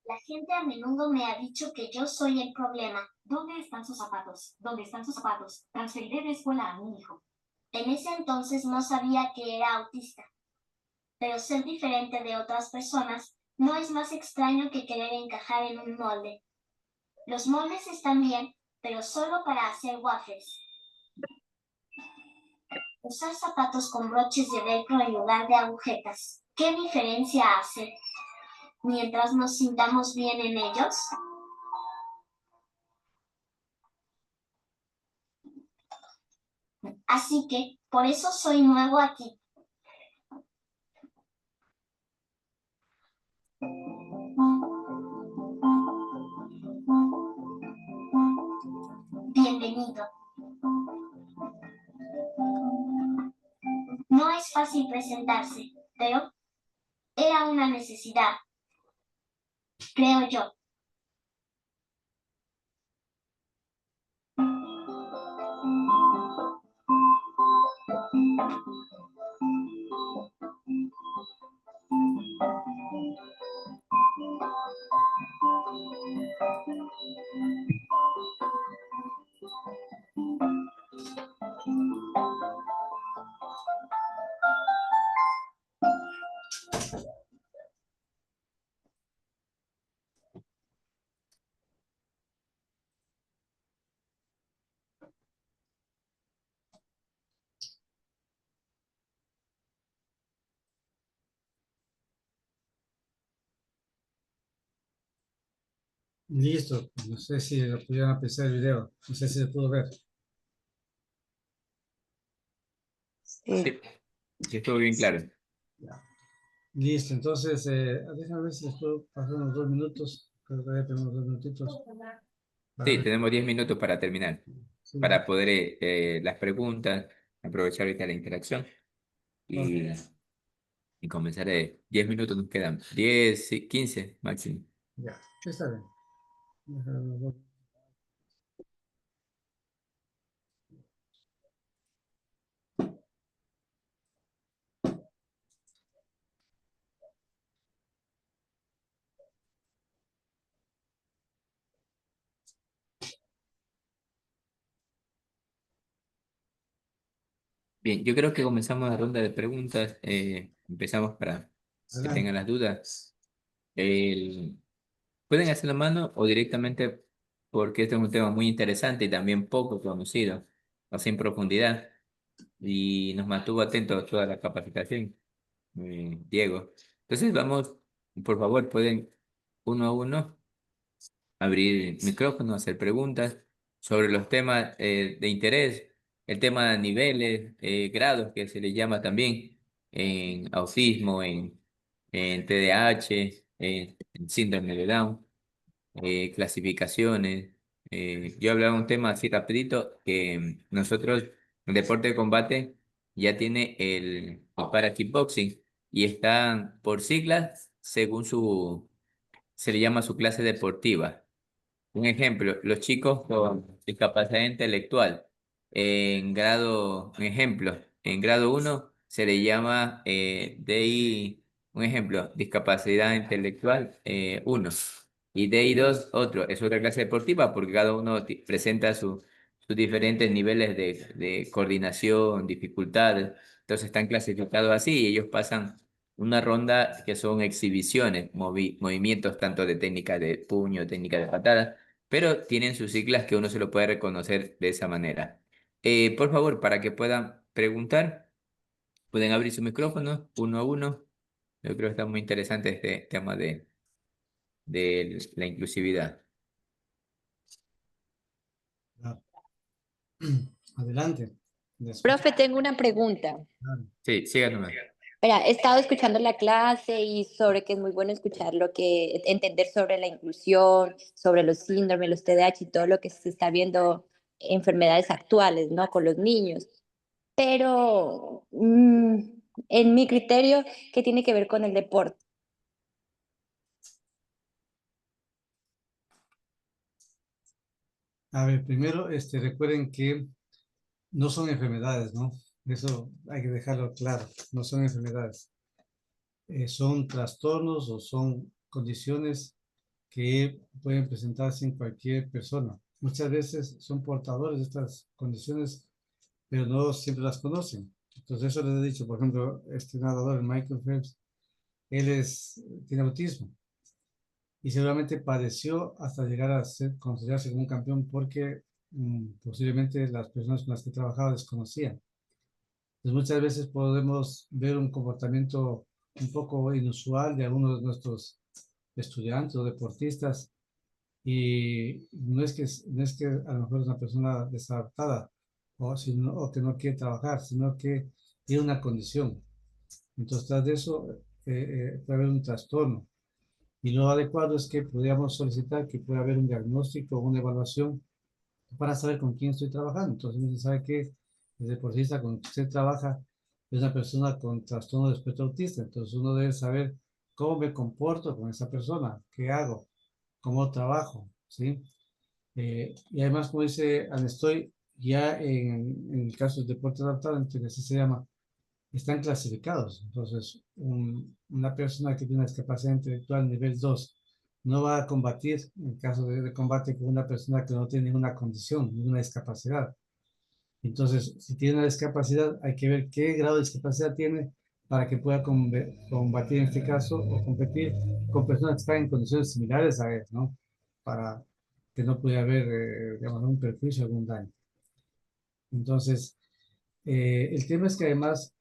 La gente a menudo me ha dicho que yo soy el problema. ¿Dónde están sus zapatos? ¿Dónde están sus zapatos? Transferiré de escuela a mi hijo. En ese entonces no sabía que era autista. Pero ser diferente de otras personas no es más extraño que querer encajar en un molde. Los moldes están bien, pero solo para hacer waffles. Usar zapatos con broches de velcro en lugar de agujetas. ¿Qué diferencia hace? Mientras nos sintamos bien en ellos. Así que, por eso soy nuevo aquí. Bienvenido. No es fácil presentarse, pero era una necesidad, creo yo. Listo, no sé si lo pudieron apreciar el video, no sé si se pudo ver. Sí. Sí, sí, estuvo bien claro. Listo, entonces, déjame ver si les puedo pasar unos 2 minutos, creo que ya tenemos 2 minutitos. Para Sí, ver. tenemos 10 minutos para terminar, Sí, para poder las preguntas, aprovechar ahorita la interacción y comenzar. 10 minutos nos quedan, 10, sí, 15 máximo. ya, está bien. Déjame unos 2. Bien, yo creo que comenzamos la ronda de preguntas. Empezamos para que Adelante. tengan las dudas. El- Pueden hacerlo a mano o directamente porque este es un tema muy interesante y también poco conocido, o sin profundidad, y nos mantuvo atentos a toda la capacitación, Diego. Entonces vamos, por favor, pueden uno a uno abrir el micrófono, hacer preguntas sobre los temas de interés, el tema de niveles, grados que se le llama también en autismo, en TDAH, en síndrome de Down, clasificaciones, Yo hablaba un tema así rapidito, que nosotros, el deporte de combate ya tiene el para kickboxing y están por siglas según se le llama su clase deportiva. Un ejemplo, los chicos con discapacidad intelectual, un ejemplo, en grado uno se le llama DI, un ejemplo, discapacidad intelectual 1 y DI 2 otro, es otra clase deportiva porque cada uno presenta sus diferentes niveles de coordinación, dificultades, entonces están clasificados así y ellos pasan una ronda que son exhibiciones, movimientos tanto de técnica de puño, técnica de patada, pero tienen sus siglas que uno se lo puede reconocer de esa manera. Por favor, para que puedan preguntar, pueden abrir su micrófono uno a uno. Yo creo que está muy interesante este tema de la inclusividad. Ah, Adelante. Profe, tengo una pregunta. Claro. Sí, sigan nomás. Mira, he estado escuchando la clase y sobre que es muy bueno escuchar entender sobre la inclusión, sobre los síndromes, los TDAH y todo lo que se está viendo enfermedades actuales, ¿no? Con los niños. Pero en mi criterio, ¿qué tiene que ver con el deporte? A ver, primero, recuerden que no son enfermedades, ¿no? Eso hay que dejarlo claro, no son enfermedades. Son trastornos o son condiciones que pueden presentarse en cualquier persona. Muchas veces son portadores de estas condiciones, pero no siempre las conocen. Entonces, eso les he dicho, por ejemplo, este nadador, el Michael Phelps, tiene autismo y seguramente padeció hasta llegar a considerarse como un campeón porque posiblemente las personas con las que trabajaba desconocían. Pues muchas veces podemos ver un comportamiento un poco inusual de algunos de nuestros estudiantes o deportistas y no es que a lo mejor es una persona desadaptada o que no quiere trabajar, sino que tiene una condición. Entonces, tras de eso puede haber un trastorno. Y lo adecuado es que podríamos solicitar que pueda haber un diagnóstico o una evaluación para saber con quién estoy trabajando. Entonces, uno sabe que el deportista con que usted trabaja es una persona con trastorno de espectro autista. Entonces, uno debe saber cómo me comporto con esa persona, qué hago, cómo trabajo, ¿sí? Y además, como dice Anestoy, ya en el caso del deporte adaptado, entonces así se llama, están clasificados. Entonces, una persona que tiene una discapacidad intelectual nivel 2 no va a combatir en caso de combate con una persona que no tiene ninguna condición, ninguna discapacidad. Entonces, si tiene una discapacidad, hay que ver qué grado de discapacidad tiene para que pueda combatir en este caso o competir con personas que están en condiciones similares a él, ¿no? Para que no pueda haber, digamos, un perjuicio, algún daño. Entonces, el tema es que además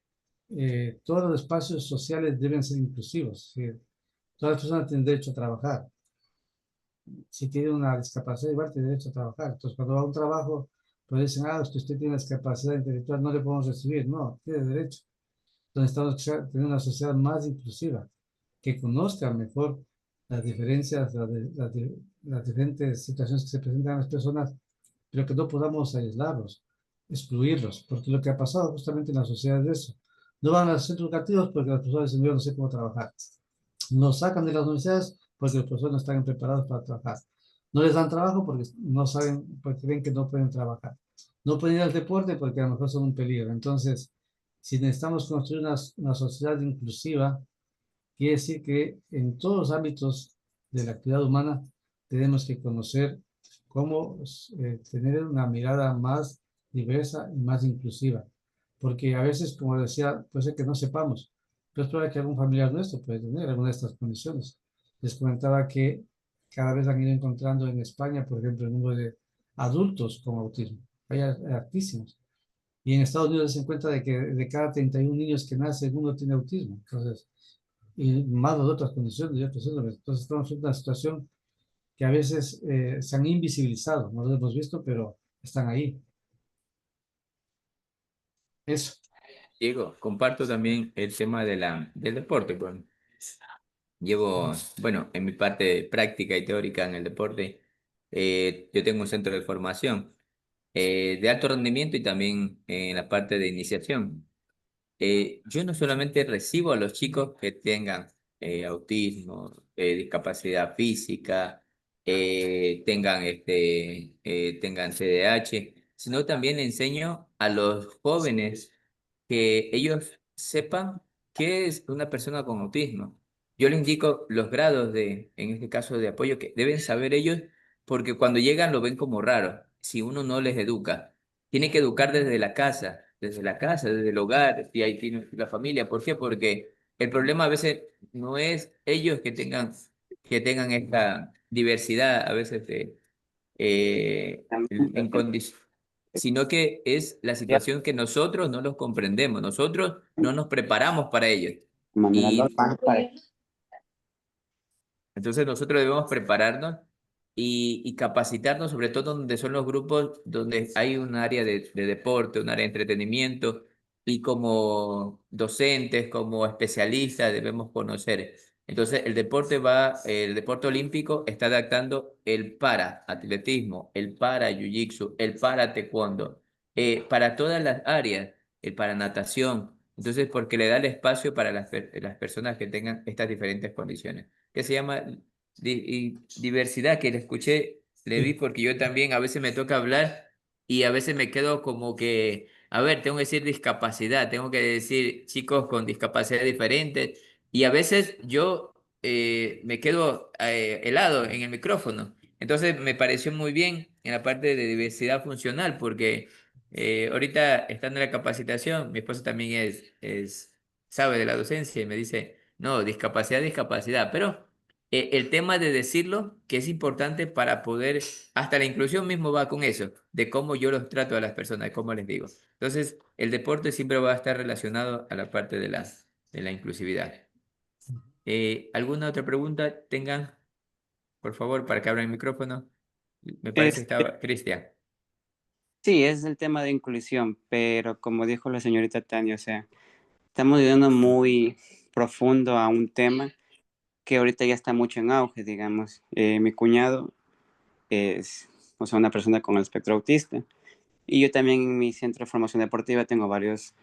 todos los espacios sociales deben ser inclusivos. ¿Sí? Todas las personas tienen derecho a trabajar. Si tiene una discapacidad, igual tiene derecho a trabajar. Entonces, cuando va a un trabajo, pues dicen, usted tiene discapacidad intelectual, no le podemos recibir. No, tiene derecho. Entonces, estamos teniendo una sociedad más inclusiva, que conozca mejor las diferencias, las diferentes situaciones que se presentan a las personas, pero que no podamos aislarlos, excluirlos, porque lo que ha pasado justamente en la sociedad es eso. No van a los centros educativos porque las personas dicen, yo no sé cómo trabajar. Nos sacan de las universidades porque los profesores no están preparados para trabajar. No les dan trabajo porque no saben, porque creen que no pueden trabajar. No pueden ir al deporte porque a lo mejor son un peligro. Entonces, si necesitamos construir una sociedad inclusiva, quiere decir que en todos los ámbitos de la actividad humana tenemos que conocer cómo tener una mirada más diversa y más inclusiva. Porque a veces, como decía, puede ser que no sepamos, pero es probable que algún familiar nuestro puede tener alguna de estas condiciones. Les comentaba que cada vez han ido encontrando en España, por ejemplo, el número de adultos con autismo. Hay altísimos. Y en Estados Unidos se encuentra de que de cada 31 niños que nacen, uno tiene autismo. Entonces, y más de otras condiciones y otros síndromes. Entonces, estamos en una situación que a veces se han invisibilizado, no lo hemos visto, pero están ahí. Eso. Diego, comparto también el tema del deporte. Bueno, en mi parte práctica y teórica en el deporte, Yo tengo un centro de formación de alto rendimiento y también en la parte de iniciación. Yo no solamente recibo a los chicos que tengan autismo, discapacidad física, tengan TDAH, sino también enseño a los jóvenes que ellos sepan qué es una persona con autismo. Yo les indico los grados en este caso, de apoyo que deben saber ellos, porque cuando llegan lo ven como raro, si uno no les educa. Tiene que educar desde la casa, desde el hogar, y ahí tiene la familia. ¿Por qué? Porque el problema a veces no es ellos que tengan esta diversidad, a veces en condiciones, sino que es la situación que nosotros no los comprendemos, nosotros no nos preparamos para ellos. Manera Y normal para entonces nosotros debemos prepararnos y capacitarnos, sobre todo donde son los grupos donde hay un área de deporte, un área de entretenimiento, y como docentes, como especialistas debemos conocer. Entonces el deporte olímpico está adaptando el para atletismo, el para jiu-jitsu, el para taekwondo, para todas las áreas, el para natación. Entonces, porque le da el espacio para las personas que tengan estas diferentes condiciones que se llama diversidad, que le escuché, le vi Sí. porque yo también a veces me toca hablar y a veces me quedo como que, a ver, tengo que decir discapacidad, tengo que decir chicos con discapacidad diferentes y a veces yo me quedo helado en el micrófono. Entonces me pareció muy bien en la parte de diversidad funcional porque ahorita estando en la capacitación, mi esposa también sabe de la docencia y me dice, no, discapacidad, discapacidad, pero el tema de decirlo, que es importante para poder, hasta la inclusión mismo va con eso, de cómo yo los trato a las personas, de cómo les digo. Entonces, el deporte siempre va a estar relacionado a la parte de la inclusividad. ¿Alguna otra pregunta tengan, por favor, para que abran el micrófono? Me parece que Este, estaba Cristian. sí, es el tema de inclusión, pero como dijo la señorita Tania, o sea, estamos yendo muy profundo a un tema que ahorita ya está mucho en auge, digamos. Mi cuñado es, o sea, una persona con el espectro autista, y yo también en mi centro de formación deportiva tengo varias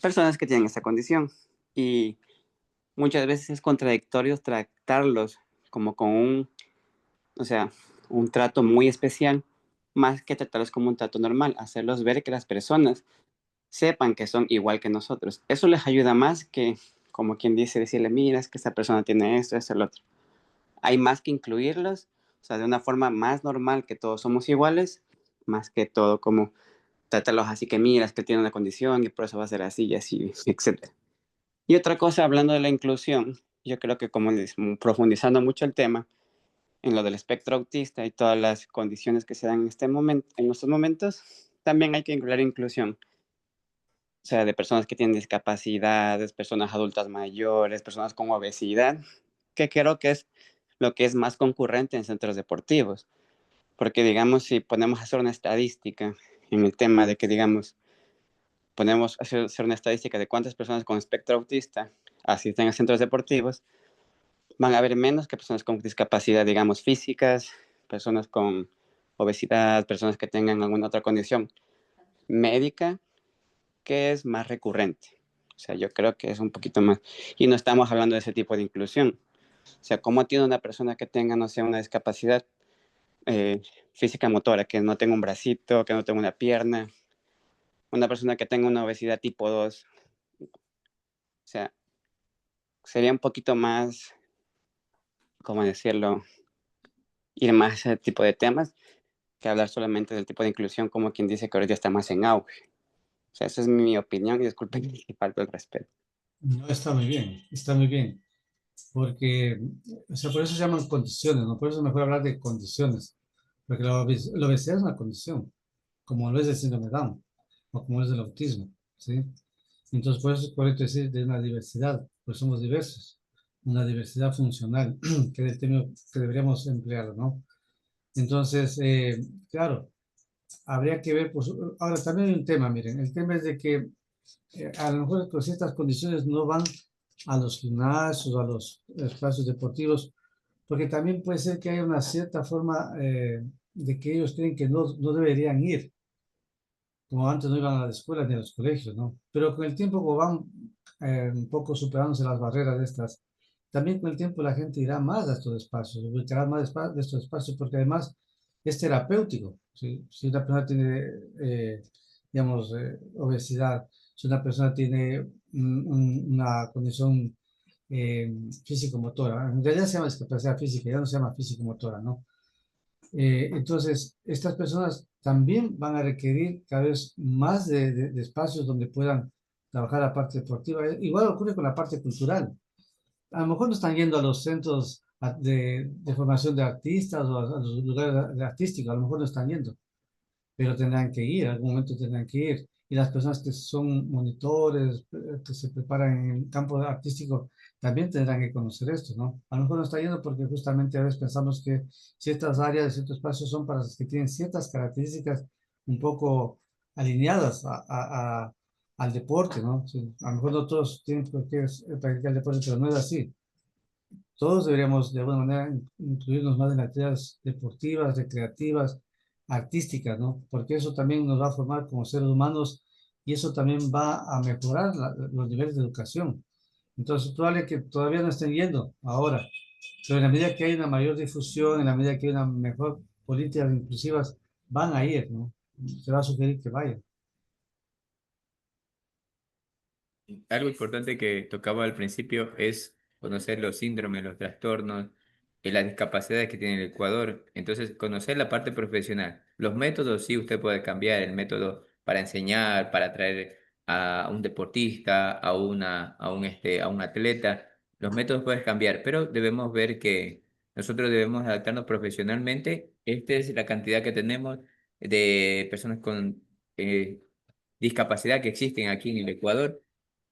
personas que tienen esta condición, y muchas veces es contradictorio tratarlos como con o sea, un trato muy especial, más que tratarlos como un trato normal, hacerlos ver que las personas sepan que son igual que nosotros. Eso les ayuda más que, como quien dice, decirle, mira, es que esta persona tiene esto, es el otro. Hay más que incluirlos, o sea, de una forma más normal, que todos somos iguales, más que todo como tratarlos así que mira, es que tiene una condición y por eso va a ser así y así, etc. Y otra cosa, hablando de la inclusión, yo creo que como profundizando mucho el tema, en lo del espectro autista y todas las condiciones que se dan en este momento, en estos momentos, también hay que incluir inclusión, o sea, de personas que tienen discapacidades, personas adultas mayores, personas con obesidad, que creo que es lo que es más concurrente en centros deportivos, porque digamos, si ponemos a hacer una estadística en el tema de que, digamos, ponemos a hacer una estadística de cuántas personas con espectro autista asisten a centros deportivos, van a haber menos que personas con discapacidad, digamos, físicas, personas con obesidad, personas que tengan alguna otra condición médica que es más recurrente. O sea, yo creo que es un poquito más. Y no estamos hablando de ese tipo de inclusión. O sea, ¿cómo tiene una persona que tenga, no sé, una discapacidad física motora, que no tenga un bracito, que no tenga una pierna, una persona que tenga una obesidad tipo 2? O sea, sería un poquito más, ¿cómo decirlo? Ir más a ese tipo de temas que hablar solamente del tipo de inclusión, como quien dice que ahorita está más en auge. O sea, esa es mi opinión y disculpen si falta el respeto. No, está muy bien, porque, o sea, por eso se llaman condiciones, ¿no? Por eso es mejor hablar de condiciones, porque la obesidad es una condición, como lo es el síndrome de Down, o como lo es el autismo, ¿sí? Entonces, por eso es correcto decir de una diversidad, pues somos diversos, una diversidad funcional, que es el término que deberíamos emplear, ¿no? Entonces, claro, habría que ver, pues, ahora también hay un tema, miren, el tema es de que a lo mejor pues estas condiciones no van a los gimnasios, a los espacios deportivos, porque también puede ser que haya una cierta forma de que ellos creen que no deberían ir, como antes no iban a la escuela ni a los colegios, ¿no? Pero con el tiempo, como van un poco superándose las barreras de estas, también con el tiempo la gente irá más a estos espacios, ubicará más de estos espacios, porque además es terapéutico. ¿Sí? Si una persona tiene, digamos, obesidad, si una persona tiene una condición físico-motora, en realidad se llama discapacidad física, ya no se llama físico-motora, ¿no? Entonces, estas personas también van a requerir cada vez más de espacios donde puedan trabajar la parte deportiva. Igual ocurre con la parte cultural. A lo mejor no están yendo a los centros de formación de artistas o a los lugares artísticos, a lo mejor no están yendo, pero tendrán que ir, en algún momento tendrán que ir. Y las personas que son monitores, que se preparan en el campo artístico, también tendrán que conocer esto, ¿no? A lo mejor no está yendo porque justamente a veces pensamos que ciertas áreas, ciertos espacios son para los que tienen ciertas características un poco alineadas al deporte, ¿no? Sí, a lo mejor no todos tienen por qué practicar el deporte, pero no es así. Todos deberíamos de alguna manera incluirnos más en las actividades deportivas, recreativas, artísticas, ¿no? Porque eso también nos va a formar como seres humanos y eso también va a mejorar los niveles de educación. Entonces, es probable que todavía no estén yendo ahora, pero en la medida que hay una mayor difusión, en la medida que hay una mejor política inclusivas, van a ir, ¿no? Se va a sugerir que vayan. Algo importante que tocaba al principio es conocer los síndromes, los trastornos, las discapacidades que tiene el Ecuador. Entonces, conocer la parte profesional. Los métodos, sí, usted puede cambiar el método para enseñar, para atraer a un deportista, a un atleta. Los métodos pueden cambiar, pero debemos ver que nosotros debemos adaptarnos profesionalmente. Esta es la cantidad que tenemos de personas con discapacidad que existen aquí en el Ecuador,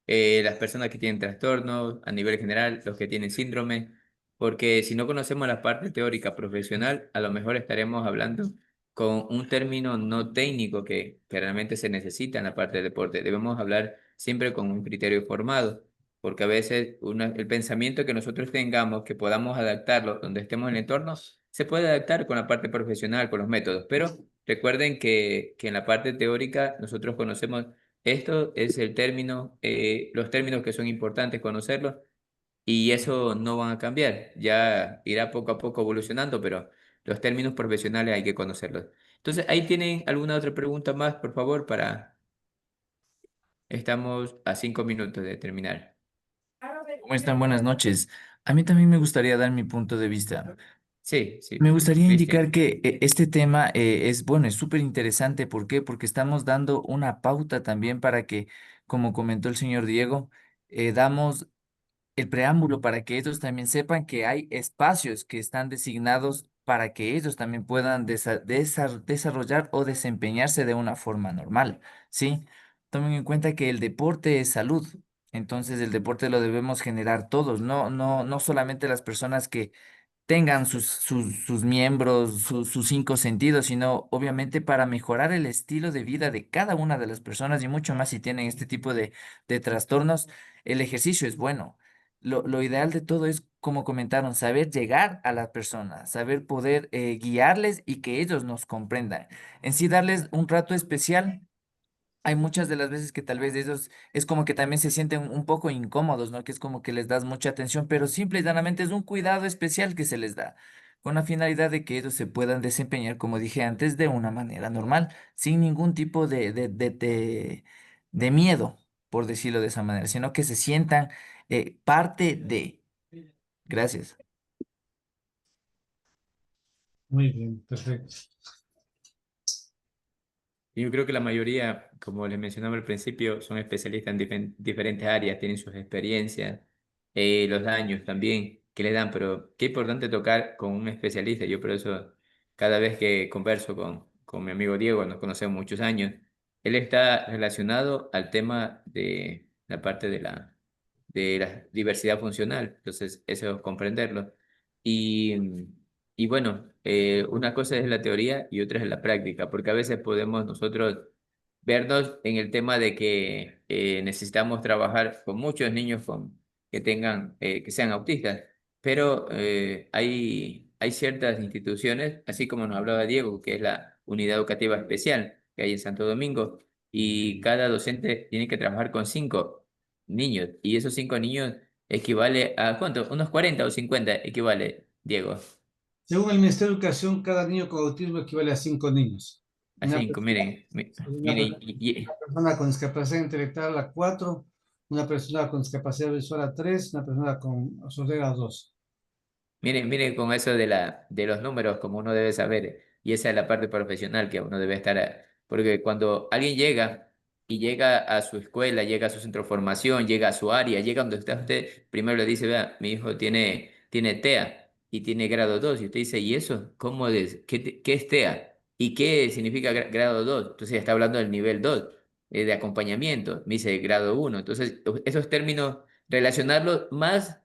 las personas que tienen trastornos a nivel general, los que tienen síndrome, porque si no conocemos la parte teórica profesional, a lo mejor estaremos hablando con un término no técnico que realmente se necesita en la parte del deporte. Debemos hablar siempre con un criterio formado, porque a veces el pensamiento que nosotros tengamos, que podamos adaptarlo donde estemos en el entorno, se puede adaptar con la parte profesional, con los métodos, pero recuerden que en la parte teórica nosotros conocemos esto es el término, los términos que son importantes conocerlos y eso no van a cambiar. Ya irá poco a poco evolucionando, pero los términos profesionales hay que conocerlos. Entonces, ahí tienen alguna otra pregunta más, por favor, para... Estamos a 5 minutos de terminar. ¿Cómo están? Buenas noches. A mí también me gustaría dar mi punto de vista. Sí, Me sí, gustaría indicar Cristian. que este tema es bueno, es súper interesante. ¿Por qué? Porque estamos dando una pauta también para que, como comentó el señor Diego, damos el preámbulo para que ellos también sepan que hay espacios que están designados para que ellos también puedan desarrollar o desempeñarse de una forma normal, ¿sí? Tomen en cuenta que el deporte es salud, entonces el deporte lo debemos generar todos, no solamente las personas que tengan sus miembros, sus 5 sentidos, sino obviamente para mejorar el estilo de vida de cada una de las personas y mucho más si tienen este tipo de trastornos, el ejercicio es bueno. Lo ideal de todo es, como comentaron, saber llegar a las personas, saber poder guiarles y que ellos nos comprendan. En sí, darles un rato especial. Hay muchas de las veces que tal vez ellos es como que también se sienten un poco incómodos, ¿no? Que es como que les das mucha atención, pero simple y llanamente es un cuidado especial que se les da, con la finalidad de que ellos se puedan desempeñar, como dije antes, de una manera normal, sin ningún tipo de miedo, por decirlo de esa manera, sino que se sientan parte de. Gracias. Muy bien, perfecto. Yo creo que la mayoría, como les mencionaba al principio, son especialistas en diferentes áreas, tienen sus experiencias, los daños también que le dan, pero qué importante tocar con un especialista. Yo por eso, cada vez que converso con mi amigo Diego, nos conocemos muchos años, él está relacionado al tema de la parte de la diversidad funcional, entonces eso es comprenderlo. Y, y bueno, una cosa es la teoría y otra es la práctica, porque a veces podemos nosotros vernos en el tema de que necesitamos trabajar con muchos niños que sean autistas, pero hay hay ciertas instituciones, así como nos hablaba Diego, que es la unidad educativa especial que hay en Santo Domingo, y cada docente tiene que trabajar con 5 niños, y esos 5 niños equivale a, ¿cuánto? Unos 40 o 50 equivale, Diego, Según el Ministerio de Educación, cada niño con autismo equivale a 5 niños. a Una 5, persona, miren, una miren, persona- una persona con discapacidad intelectual a 4, una persona con discapacidad visual a 3, una persona con sordera a 2. miren, miren con eso de los números, como uno debe saber, y esa es la parte profesional que uno debe estar, porque cuando alguien llega y llega a su escuela, llega a su centro de formación, llega a su área, llega donde está usted, primero le dice, vea, mi hijo tiene TEA y tiene grado 2 y usted dice, ¿y eso? ¿Cómo es? ¿Qué es TEA? ¿Y qué significa grado 2? Entonces está hablando del nivel 2 de acompañamiento, me dice grado 1. Entonces, esos términos, relacionarlos más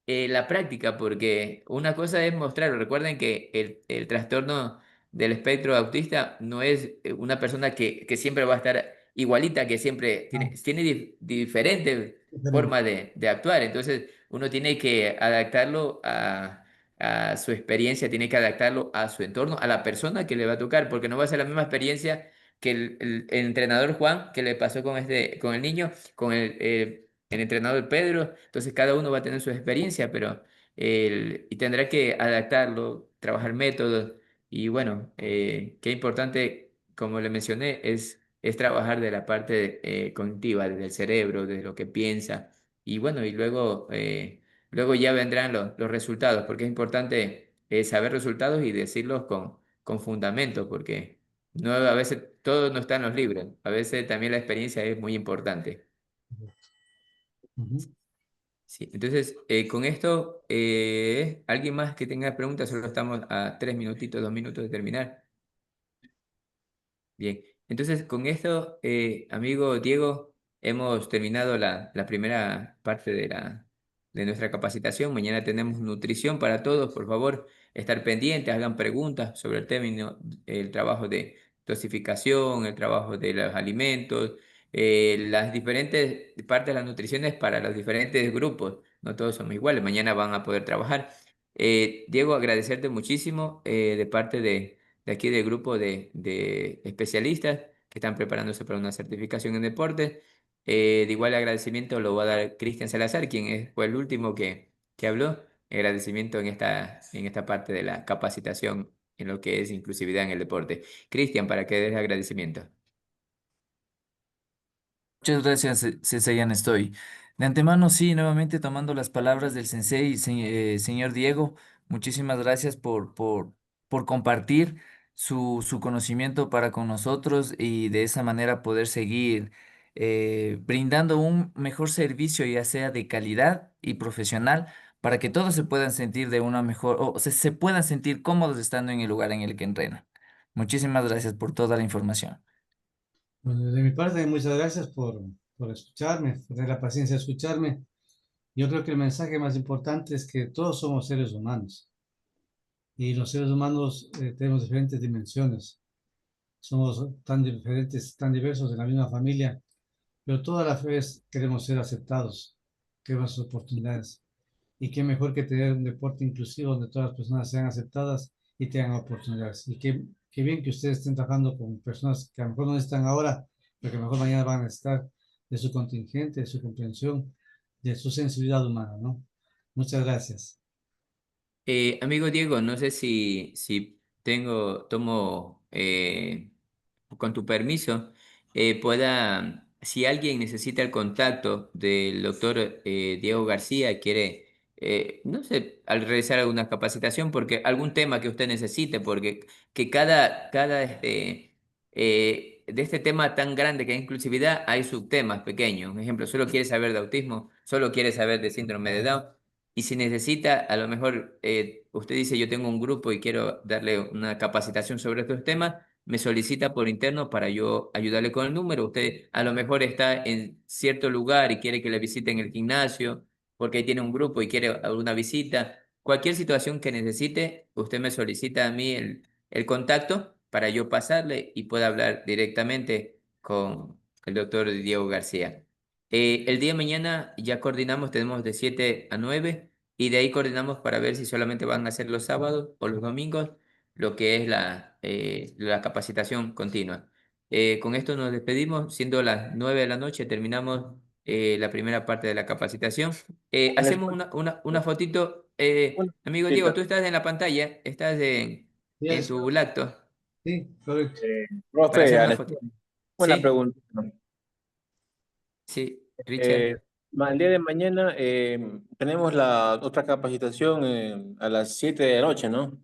la práctica, porque una cosa es mostrarlo. Recuerden que el trastorno del espectro autista no es una persona que siempre va a estar igualita, que siempre Ah, tiene diferentes diferente. formas de actuar. Entonces, uno tiene que adaptarlo a su experiencia, tiene que adaptarlo a su entorno, a la persona que le va a tocar, porque no va a ser la misma experiencia que el entrenador Juan, que le pasó con el niño, con el entrenador Pedro. Entonces cada uno va a tener su experiencia, pero y tendrá que adaptarlo, trabajar métodos. Y bueno, qué importante, como le mencioné, es trabajar de la parte cognitiva, desde el cerebro, de lo que piensa. Y bueno, y luego ya vendrán los resultados, porque es importante saber resultados y decirlos con fundamento, porque no, a veces todo no está en los libros, a veces también la experiencia es muy importante. Ujú. Sí, entonces, con esto, ¿alguien más que tenga preguntas? Solo estamos a 3 minutitos, 2 minutos de terminar. Bien, entonces con esto, amigo Diego, hemos terminado la primera parte de nuestra capacitación. Mañana tenemos nutrición para todos. Por favor, estar pendientes, hagan preguntas sobre el término, el trabajo de dosificación, el trabajo de los alimentos, las diferentes partes de las nutriciones para los diferentes grupos. No todos somos iguales. Mañana van a poder trabajar. Diego, agradecerte muchísimo de parte de aquí del grupo de especialistas que están preparándose para una certificación en deporte. De igual agradecimiento lo va a dar Cristian Salazar, quien fue el último que habló. Agradecimiento en esta parte de la capacitación en lo que es inclusividad en el deporte. Cristian, para que des agradecimiento. Muchas gracias, Cesayan, estoy. De antemano, sí, nuevamente tomando las palabras del sensei, señor Diego, muchísimas gracias por compartir su conocimiento para con nosotros y de esa manera poder seguir brindando un mejor servicio, ya sea de calidad y profesional, para que todos se puedan sentir de una mejor, o se puedan sentir cómodos estando en el lugar en el que entrenan. Muchísimas gracias por toda la información. Bueno, de mi parte, muchas gracias por escucharme, por tener la paciencia de escucharme. Yo creo que el mensaje más importante es que todos somos seres humanos y los seres humanos tenemos diferentes dimensiones. Somos tan diferentes, tan diversos en la misma familia, pero toda la vez queremos ser aceptados, queremos oportunidades. Y qué mejor que tener un deporte inclusivo donde todas las personas sean aceptadas y tengan oportunidades. Y qué bien que ustedes estén trabajando con personas que a lo mejor no están ahora, pero que a lo mejor mañana van a estar, de su contingente, de su comprensión, de su sensibilidad humana, ¿no? Muchas gracias. Amigo Diego, no sé si tomo con tu permiso, si alguien necesita el contacto del doctor Diego García, quiere, no sé, al realizar alguna capacitación, porque algún tema que usted necesite, porque que de este tema tan grande que es inclusividad, hay subtemas pequeños. Por ejemplo, solo quiere saber de autismo, solo quiere saber de síndrome de Down. Y si necesita, a lo mejor usted dice, yo tengo un grupo y quiero darle una capacitación sobre estos temas, me solicita por interno para yo ayudarle con el número. Usted a lo mejor está en cierto lugar y quiere que le visiten el gimnasio, porque ahí tiene un grupo y quiere alguna visita. Cualquier situación que necesite, usted me solicita a mí el contacto para yo pasarle y pueda hablar directamente con el doctor Diego García. El día de mañana ya coordinamos, tenemos de 7 a 9. y de ahí coordinamos para ver si solamente van a ser los sábados o los domingos lo que es la capacitación continua. Con esto nos despedimos, siendo las 9 de la noche, terminamos la primera parte de la capacitación. En Hacemos español, una fotito. una Amigo Diego, cosita. tú estás en la pantalla, estás en Yes, tu lacto sí, correcto. para Profe, hacer una foto. una ¿Sí? pregunta. Sí, Richard. Eh, el día de mañana tenemos la otra capacitación a las 7 de la noche, ¿no?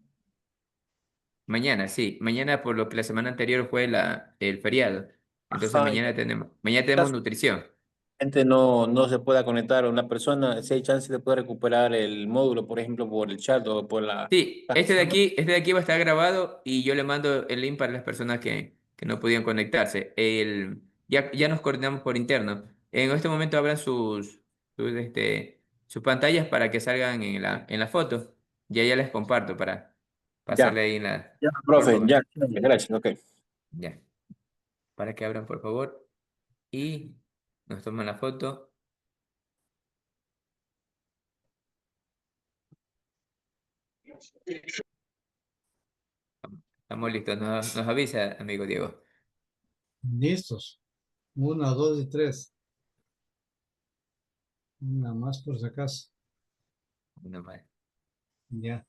Mañana, sí. Mañana, por lo que la semana anterior fue el feriado. Entonces Ajá, y mañana tenemos caso nutrición. la gente no se pueda conectar a una persona, si hay chance de poder recuperar el módulo, por ejemplo, por el chat o por la Sí, plataforma. este de aquí va a estar grabado y yo le mando el link para las personas que no podían conectarse. Ya nos coordinamos por interno. En este momento abran sus pantallas para que salgan en la foto. Ya les comparto para Ya, pasarle ahí ya, por profe, favor. ya, gracias, ok. Ya, para que abran por favor y nos toman la foto. Estamos listos. Nos avisa, amigo Diego. Listos. 1, 2 y 3. Una más por si acaso. Una más. Ya.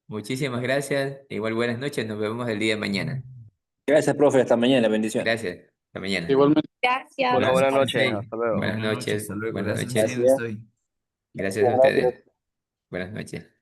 Muchísimas gracias. Igual buenas noches. Nos vemos el día de mañana. Gracias, profe, hasta mañana, bendiciones. Gracias. Hasta mañana. Igualmente. Gracias. Bueno, Gracias, buenas profe. noches, Sí. hasta luego. Buenas Buenas noches, noches. hasta luego. Buenas Gracias, noches. Diego, Gracias. estoy. Gracias a ustedes. Buenas noches.